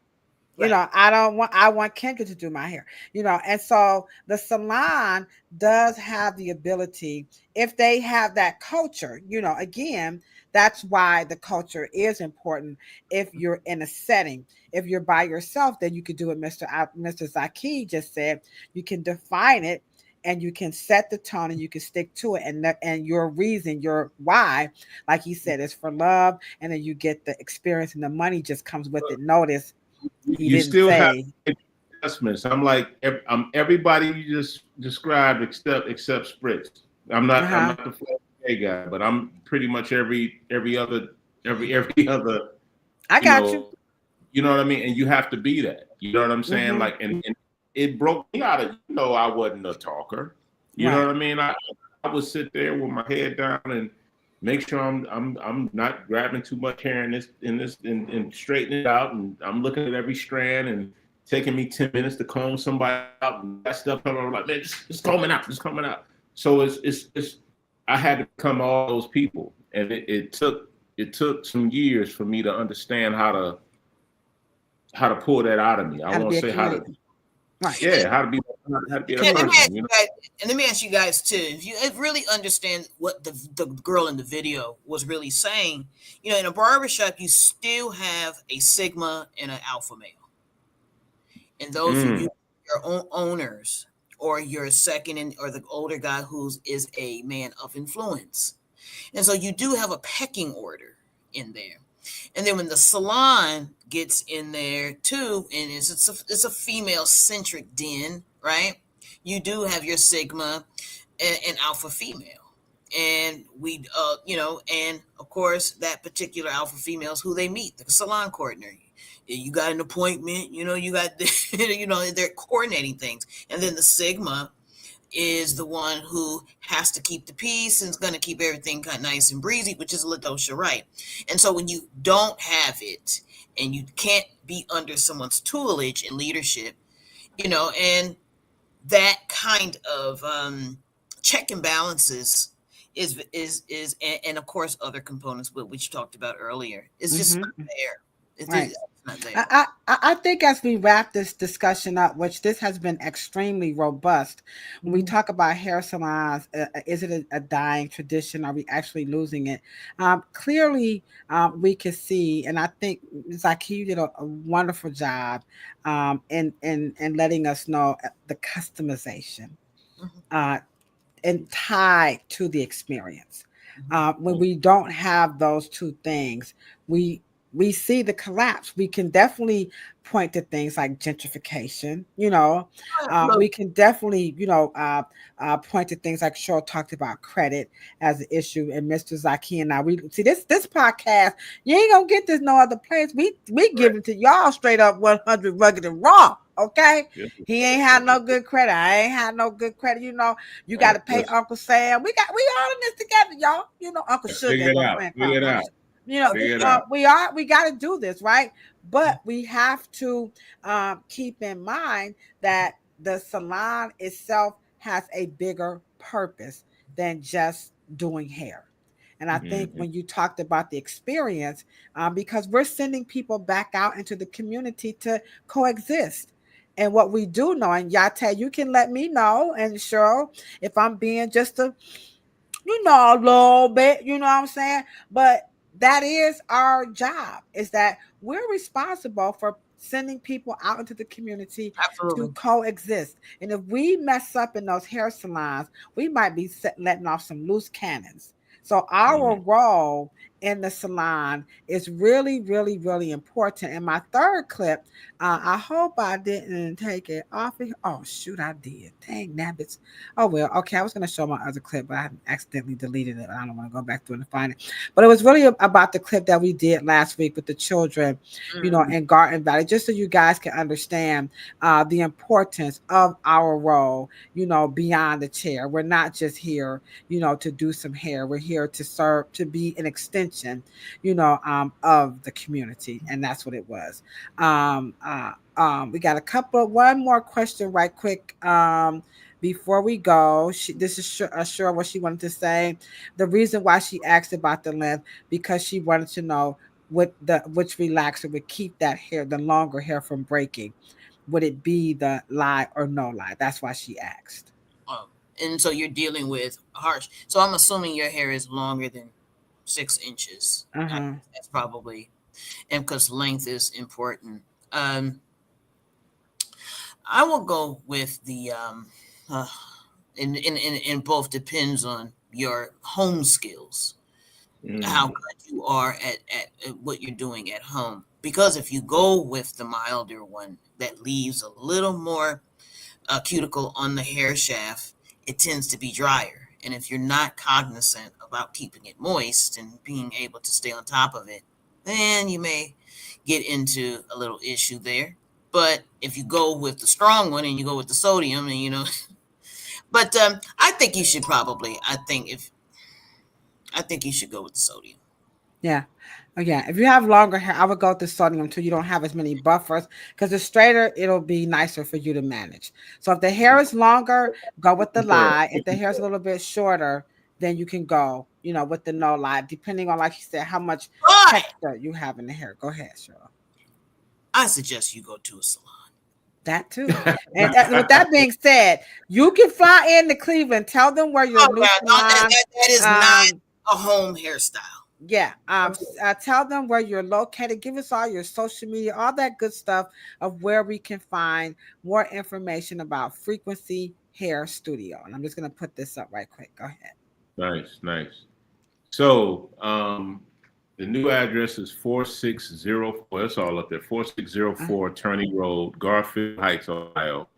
Right. I want Kendra to do my hair. And so the salon does have the ability, if they have that culture, again, that's why the culture is important. If you're in a setting, if you're by yourself, then you could do what Mr. Zakee just said. You can define it, and you can set the tone, and you can stick to it, and your reason, your why, like he said, is for love, and then you get the experience, and the money just comes with it. Notice he You didn't still have say. adjustments. I'm everybody you just described except Spritz. I'm Uh-huh. not the flag gay guy, but I'm pretty much every other I you got you. know you know what I mean. And you have to be that. You know what I'm saying? Mm-hmm. Like, and it broke me out of I wasn't a talker. You know Right. what I mean? I would sit there with my head down and make sure I'm not grabbing too much hair and straightening it out, and I'm looking at every strand, and taking me 10 minutes to comb somebody out, and that stuff coming. I'm like, man, it's coming out. So it's I had to become all those people, and it took some years for me to understand how to pull that out of me. I How to won't be a say how to, chameleon. Right. yeah, how to be that And let me ask person. you guys, and let me ask you guys too, if you really understand what the girl in the video was really saying, in a barbershop, you still have a Sigma and an alpha male. And those are Mm. you, your own owners, or your or the older guy is a man of influence. And so you do have a pecking order in there. And then when the salon gets in there too, and it's a female centric den, right? You do have your Sigma and alpha female. And and of course that particular alpha female is who they meet, the salon coordinator. You got an appointment, you got they're coordinating things. And then the Sigma is the one who has to keep the peace and is going to keep everything kind of nice and breezy, which is Ladosha, right? And so when you don't have it, and you can't be under someone's tutelage and leadership, and that kind of check and balances and of course other components which you talked about earlier, it's just not Mm-hmm. there. Right. It's not there. I think as we wrap this discussion up, which this has been extremely robust, when we talk about hair salons, is it a dying tradition? Are we actually losing it? Clearly, we can see, and I think Zakee did a wonderful job in letting us know the customization Mhm. uh, and tied to the experience. Mhm. When we don't have those two things, we we see the collapse. We can definitely point to things like gentrification. We can definitely, point to things like Cheryl talked about credit as an issue. And Mr. Zakee and I, we see this podcast. You ain't gonna get this no other place. We give it to y'all straight up 100 rugged and raw. Okay, he ain't had no good credit. I ain't had no good credit. You got to pay Uncle Sam. We all in this together, y'all. Uncle Sugar. Figure it out. Figure it out. We got to do this, right? But we have to keep in mind that the salon itself has a bigger purpose than just doing hair. And I think when you talked about the experience, because we're sending people back out into the community to coexist. And what we do know, and Yate, you can let me know, and Cheryl, if I'm being just a little bit, you know what I'm saying? But that is our job, is that we're responsible for sending people out into the community to coexist. And if we mess up in those hair salons, we might be letting off some loose cannons. So our role in the salon is really, really, really important. And my third clip, I hope I didn't take it off. Oh, shoot, I did. Dang, nabbits. Oh, well, okay. I was going to show my other clip, but I accidentally deleted it. I don't want to go back through and find it. But it was really about the clip that we did last week with the children, in Garden Valley, just so you guys can understand the importance of our role, beyond the chair. We're not just here, to do some hair. We're here to serve, to be an extension, of the community. And that's what it was. We got one more question right quick. Before we go, this is sure what she wanted to say. The reason why she asked about the length, because she wanted to know which relaxer would keep that hair, the longer hair, from breaking. Would it be the lie or no lie? That's why she asked. And so you're dealing with harsh. So I'm assuming your hair is longer than 6 inches. That's probably, and because length is important. I will go with the and both depends on your home skills, how good you are at what you're doing at home. Because if you go with the milder one that leaves a little more cuticle on the hair shaft, it tends to be drier. And if you're not cognizant about keeping it moist and being able to stay on top of it, then you may get into a little issue there. But if you go with the strong one and you go with the sodium, and but I think you should probably, I think you should go with the sodium. Yeah. Yeah, if you have longer hair, I would go with the sodium too. You don't have as many buffers, because the straighter, it'll be nicer for you to manage. So if the hair is longer, go with the lie. If the hair is a little bit shorter, then you can go, with the no lie, depending on, like you said, how much texture you have in the hair. Go ahead, Cheryl. I suggest you go to a salon. That too. And with that being said, you can fly into Cleveland. Tell them where your new salon. That is not a home hairstyle. Yeah. Tell them where you're located. Give us all your social media, all that good stuff of where we can find more information about Frequency Hair Studio. And I'm just going to put this up right quick. Go ahead. Nice. So the new address is 4604. That's all up there. 4604 Turney Road, Garfield Heights, Ohio.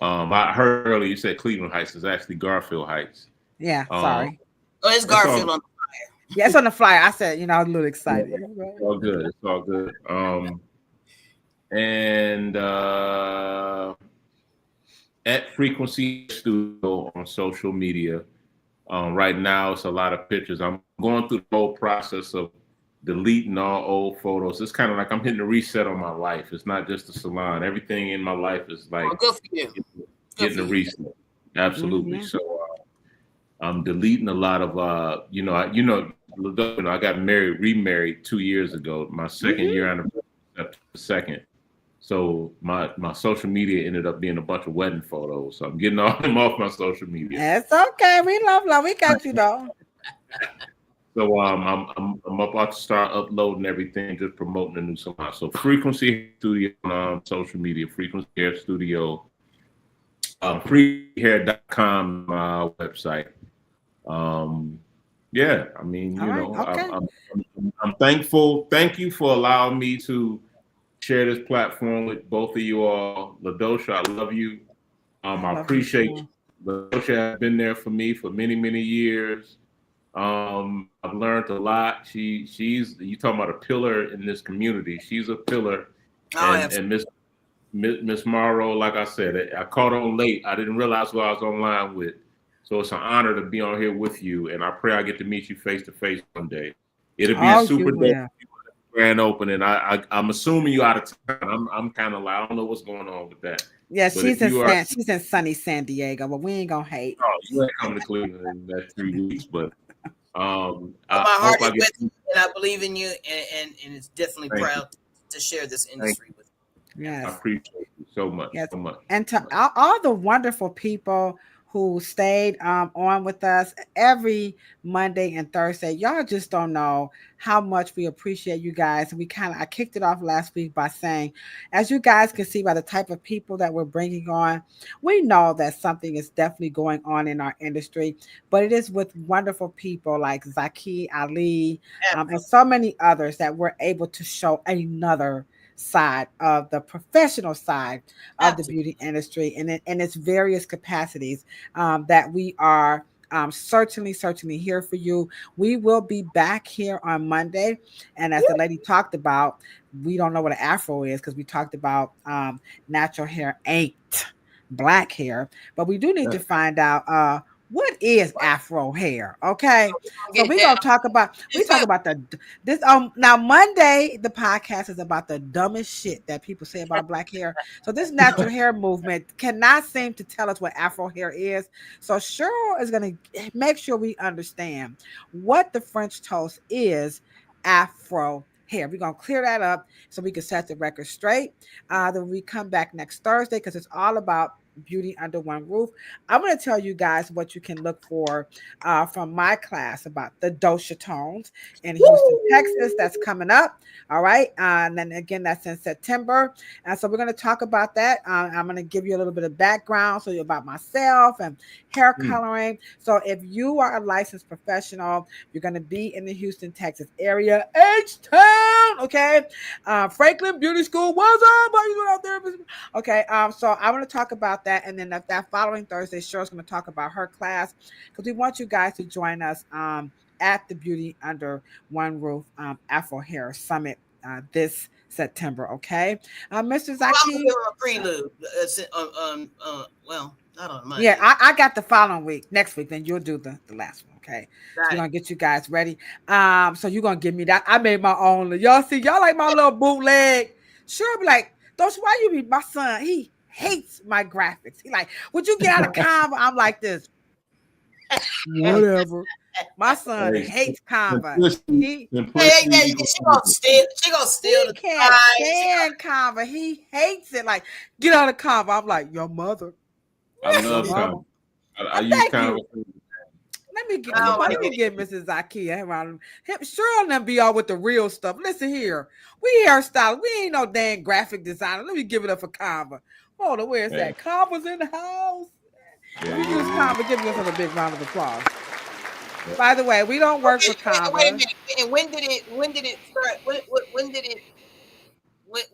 I heard earlier you said Cleveland Heights. Is actually Garfield Heights. Yeah, sorry. It's Garfield on the flyer. Yeah, it's on the flyer. I said, I was a little excited. It's all good. It's all good. And at Frequency Studio on social media. Right now, it's a lot of pictures. I'm going through the whole process of deleting all old photos. It's kind of like I'm hitting a reset on my life. It's not just the salon. Everything in my life is like good for you. Getting a reset. Absolutely. So I'm deleting a lot of I got remarried 2 years ago. My second year anniversary, second. So my social media ended up being a bunch of wedding photos. So I'm getting all them off my social media. That's okay. We love. We got you though. So I'm about to start uploading everything, just promoting the new salon. So Frequency Studio on social media, Frequency Hair Studio, freehair.com website. Yeah, I mean, I'm I'm thankful. Thank you for allowing me to share this platform with both of you all. Ladosha, I love you. I appreciate you. Ladosha has been there for me for many, many years. I've learned a lot. She's you talking about a pillar in this community. She's a pillar. And Miss Morrow, like I said, I caught on late. I didn't realize who I was online with. So it's an honor to be on here with you. And I pray I get to meet you face to face one day. It'll be a super day grand opening. I'm assuming you out of town. I'm kind of like, I don't know what's going on with that. Yeah, she's in sunny San Diego, but we ain't gonna hate. Oh, you ain't coming to Cleveland in that 3 weeks, but my heart is with you, and I believe in you, and it's definitely proud to share this industry with you. Yes, I appreciate you so much. Yes. So much. And to all the wonderful people who stayed on with us every Monday and Thursday. Y'all just don't know how much we appreciate you guys. I kicked it off last week by saying, as you guys can see by the type of people that we're bringing on, we know that something is definitely going on in our industry, but it is with wonderful people like Zakee Ali and so many others that we're able to show another side of the professional side of the beauty industry in its various capacities that we are certainly here for you. We will be back here on Monday, and as the lady talked about, we don't know what an afro is because we talked about natural hair ain't black hair, but we do need to find out what is afro hair. Okay, so we're gonna talk about this now Monday. The podcast is about the dumbest shit that people say about black hair. So this natural hair movement cannot seem to tell us what afro hair is. So Cheryl is gonna make sure we understand what the French toast is. Afro hair. We're gonna clear that up so we can set the record straight. Then we come back next Thursday because it's all about beauty under one roof. I'm going to tell you guys what you can look for from my class about the dosha tones in Houston, Texas. That's coming up. All right. And then again, that's in September. And so we're going to talk about that. I'm going to give you a little bit of background so about myself and hair coloring. So if you are a licensed professional, you're going to be in the Houston, Texas area, H-Town. Okay. Franklin Beauty School. What's up? How you doing out there? Okay. So I want to talk about that, and then that following Thursday, Cheryl's going to talk about her class because we want you guys to join us at the Beauty Under One Roof Afro Hair Summit this September. Okay, Mr. Zakee. I'm gonna give her a prelude. Well, not on Monday. Yeah, I got the following week, next week. Then you'll do the last one. Okay, so we're gonna get you guys ready. So you're gonna give me that. I made my own. Y'all see, y'all like my little bootleg. Sure, be like, don't you? Why you be my son? He hates my graphics. He like, would you get out of Canva? I'm like this. Whatever. My son hates Canva. She gonna steal the can't stand Canva. He hates it. Like, get out of Canva. I'm like, your mother. I love Canva. I use Canva. Let me get Mrs. Zakee around him. Sure, them be all with the real stuff. Listen here, we hairstylists. We ain't no damn graphic designer. Let me give it up for Canva. Hold on, where's that? Canva's in the house. Let me use Canva. Give yourself a big round of applause. By the way, we don't work for Canva. Wait a minute. And when did it start?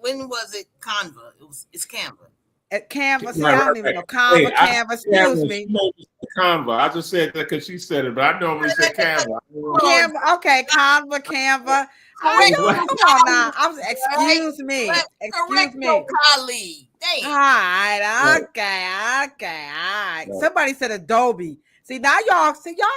When was it Canva? It's Canva. At Canva, see, I don't even know Canva. Canva, excuse me. Canva. I just said that because she said it, but I normally say Canva. Canva, okay, Canva. Come on now. Excuse me. Excuse me. Colleague. All right, okay. Somebody said Adobe. See, now y'all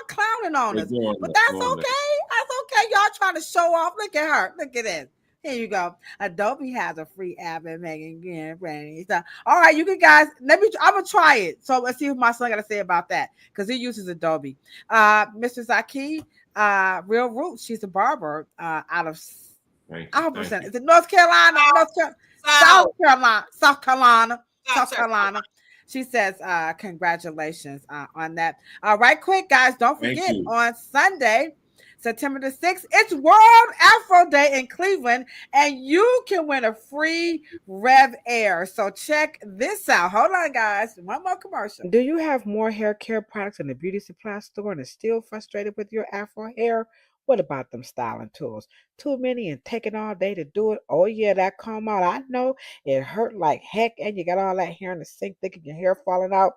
clowning on us, but that's okay. That's okay. Y'all trying to show off. Look at her. Look at this. Here you go. Adobe has a free app and making stuff. All right, you guys. I'm gonna try it. So let's see what my son got to say about that because he uses Adobe. Mr. Zakee, Real Roots. She's a barber out of. Is it North Carolina? South Carolina. She says, congratulations on that. Right quick, guys. Don't forget on Sunday, September the 6th, it's World Afro Day in Cleveland, and you can win a free Rev Air. So check this out. Hold on, guys. One more commercial. Do you have more hair care products in the beauty supply store and are still frustrated with your Afro hair? What about them styling tools? Too many and taking all day to do it. Oh yeah, that comb out. I know it hurt like heck, and you got all that hair in the sink, thinking your hair falling out.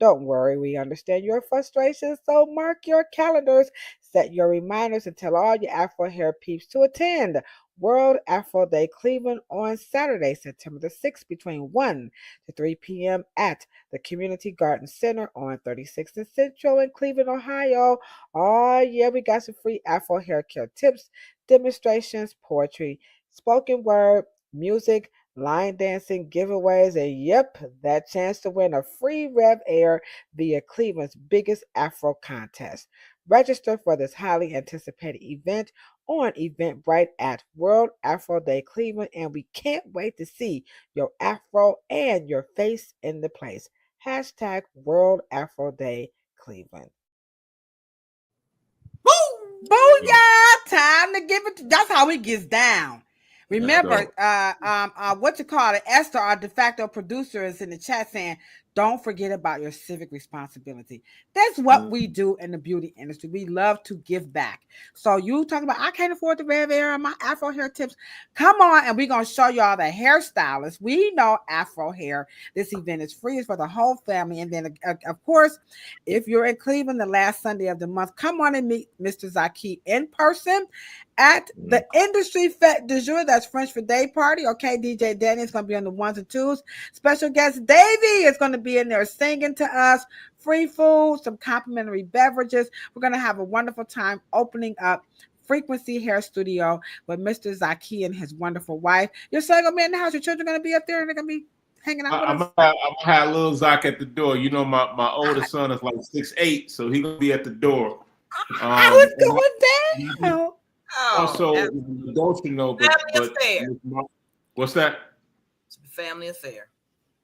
Don't worry, we understand your frustration. So mark your calendars, set your reminders, and tell all your Afro hair peeps to attend World Afro Day Cleveland on Saturday, September the 6th, between 1 to 3 p.m. at the Community Garden Center on 36th and Central in Cleveland, Ohio. Oh, yeah, we got some free Afro hair care tips, demonstrations, poetry, spoken word, music, line dancing, giveaways, and yep, that chance to win a free Rev Air via Cleveland's biggest Afro contest. Register for this highly anticipated event on Eventbrite at World Afro Day Cleveland, and we can't wait to see your Afro and your face in the place. Hashtag World Afro Day Cleveland. Woo! Booyah! Time to give it. That's how it gets down. Remember, what you call it, Esther, our de facto producer, is in the chat saying, don't forget about your civic responsibility. That's what we do in the beauty industry. We love to give back. So you talking about, I can't afford the Rev Air and my Afro hair tips. Come on, and we're going to show y'all the hairstylists. We know Afro hair. This event is free. It's for the whole family. And then, of course, if you're in Cleveland the last Sunday of the month, come on and meet Mr. Zakee in person at the Industry Fête du Jour. That's French for day party. Okay, DJ Danny is going to be on the ones and twos. Special guest Davey is going to be in there singing to us. Free food, some complimentary beverages. We're going to have a wonderful time opening up Frequency Hair Studio with Mr. Zakee and his wonderful wife. Your son going to be in the house. Your children going to be up there and they're going to be hanging out with us. I'm going to have little Zach at the door. You know, my oldest son is like 6'8", so he's going to be at the door. I was going down. Also, don't you know, but what's that? It's a family affair.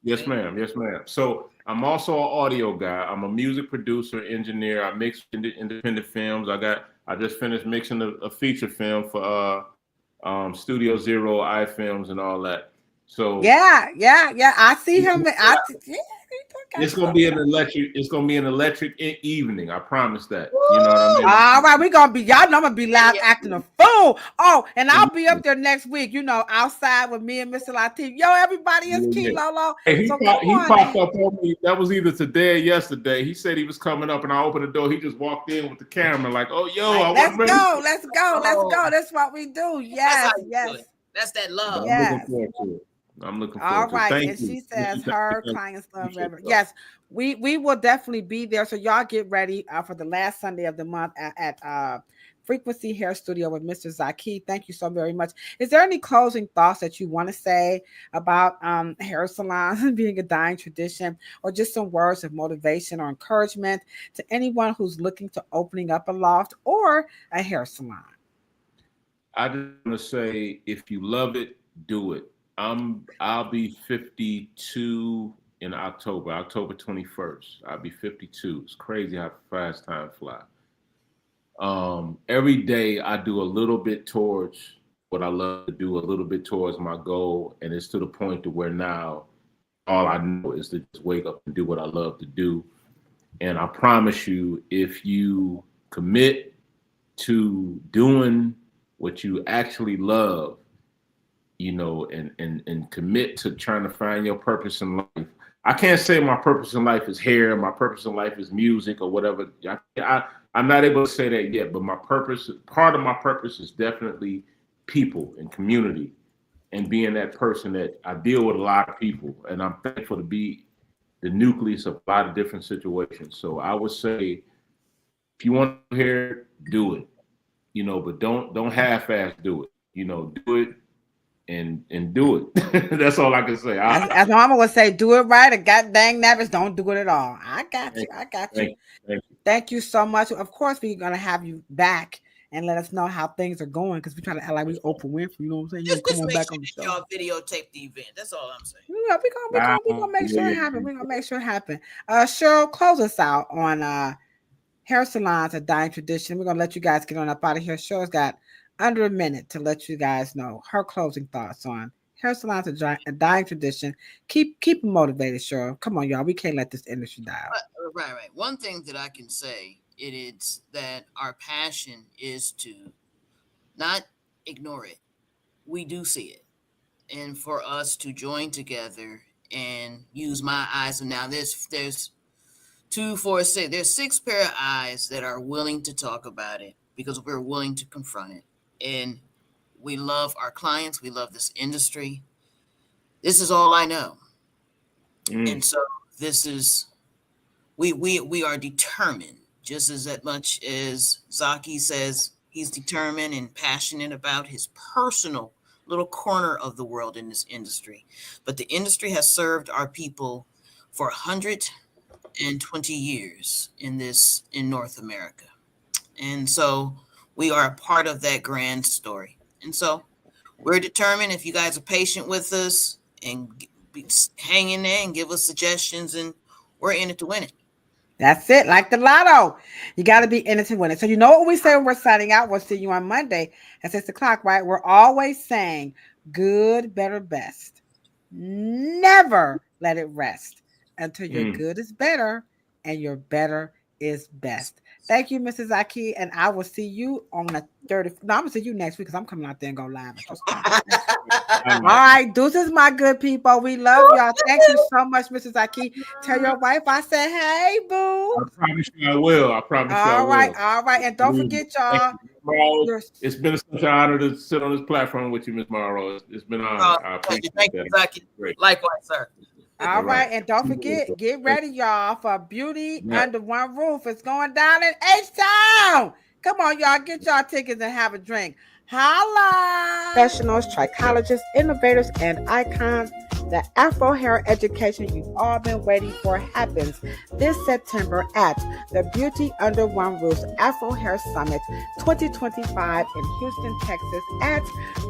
Yes, ma'am. Yes, ma'am. So I'm also an audio guy. I'm a music producer, engineer. I mix independent films. I just finished mixing a feature film for Studio Zero, iFilms, and all that. So yeah. I see him. It's gonna be an electric evening. I promise that. You know what I mean? All right, we're gonna be, y'all know I'm gonna be live acting a fool. Oh, and I'll be up there next week, you know, outside with me and Mr. Latif. Yo, everybody is Key Lolo. Hey, he popped up on me. That was either today or yesterday. He said he was coming up, and I opened the door. He just walked in with the camera, like, "Oh, yo, like, let's go. That's what we do. Yes. That's that love. Yes. I'm looking forward all to it. right, Thank and you. she says her clients love Reverend. Yes, we will definitely be there. So y'all get ready for the last Sunday of the month at Frequency Hair Studio with Mr. Zakee. Thank you so very much. Is there any closing thoughts that you want to say about hair salons being a dying tradition, or just some words of motivation or encouragement to anyone who's looking to opening up a loft or a hair salon? I just want to say, if you love it, do it. I'll be 52 in October 21st. I'll be 52. It's crazy how fast time flies. Every day I do a little bit towards what I love to do, a little bit towards my goal, and it's to the point to where now all I know is to just wake up and do what I love to do. And I promise you, if you commit to doing what you actually love, you know, and commit to trying to find your purpose in life. I can't say my purpose in life is hair, my purpose in life is music or whatever. I'm not able to say that yet, but part of my purpose is definitely people and community and being that person that I deal with a lot of people, and I'm thankful to be the nucleus of a lot of different situations. So I would say, if you want to hear, do it, you know, but don't half-ass do it, you know, do it. And do it. That's all I can say. As Mama would say, do it right, and god dang nabbits, don't do it at all. I got you. Thank you so much. Of course, we're gonna have you back and let us know how things are going, because we try to act like we Oprah Winfrey. You know what I'm saying? You come on back on the show. Y'all videotape the event. That's all I'm saying. Yeah, we're gonna make sure it happen. We're gonna make sure it happen. Cheryl, close us out on hair salons, a dying tradition. We're gonna let you guys get on up out of here. Cheryl's got under a minute to let you guys know her closing thoughts on hair salons, a dying tradition. Keep them motivated, Cheryl. Come on, y'all. We can't let this industry die out. Right. One thing that I can say it is that our passion is to not ignore it. We do see it. And for us to join together and use my eyes. And now there's 2, 4, 6. There's 6 pair of eyes that are willing to talk about it because we're willing to confront it. And we love our clients. We love this industry. This is all I know. And so this is, we are determined, just as much as Zakee says he's determined and passionate about his personal little corner of the world in this industry. But the industry has served our people for 120 years in North America. And so we are a part of that grand story. And so we're determined, if you guys are patient with us and hang in there and give us suggestions, and we're in it to win it. That's it. Like the lotto. You got to be in it to win it. So you know what we say when we're signing out? We'll see you on Monday at 6 o'clock, right? We're always saying good, better, best. Never let it rest until your good is better and your better is best. Thank you, Mrs. Zakee, and I will see you on the 30th. No, I'm going to see you next week because I'm coming out there and go live. All right, deuces, my good people. We love y'all. Thank you so much, Mrs. Zakee. Tell your wife I said, hey, boo. I promise you I will. I promise you I will. All right. And don't forget, y'all. It's been such an honor to sit on this platform with you, Ms. Morrow. It's been an honor. I appreciate Thank you, Zakee. Likewise, sir. All right, and don't forget, get ready, y'all, for Beauty Under One Roof. It's going down in H-Town. Come on, y'all, get y'all tickets and have a drink. Holla! Professionals, trichologists, innovators, and icons. The Afro hair education you've all been waiting for happens this September at the Beauty Under One Roof's Afro Hair Summit 2025 in Houston, Texas at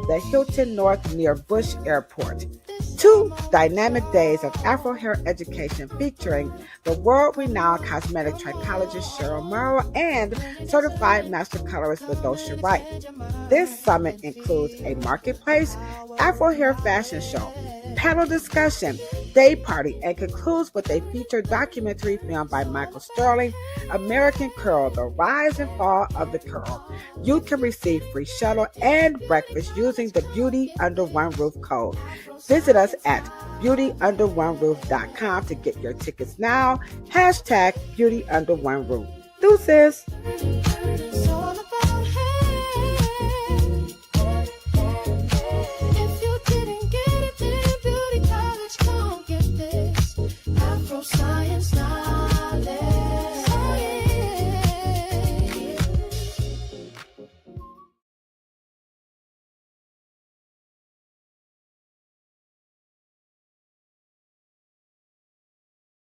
the Hilton North near Bush Airport. 2 dynamic days of Afro hair education featuring the world-renowned cosmetic trichologist Cheryl Morrow and certified master colorist Ladosha Wright. This summit includes a marketplace, Afro hair fashion show, panel discussion, day party, and concludes with a featured documentary film by Michael Sterling, American Curl, The Rise and Fall of the Curl. You can receive free shuttle and breakfast using the Beauty Under One Roof code. Visit us at beautyunderoneroof.com to get your tickets now. #Beauty Under One Roof. Deuces.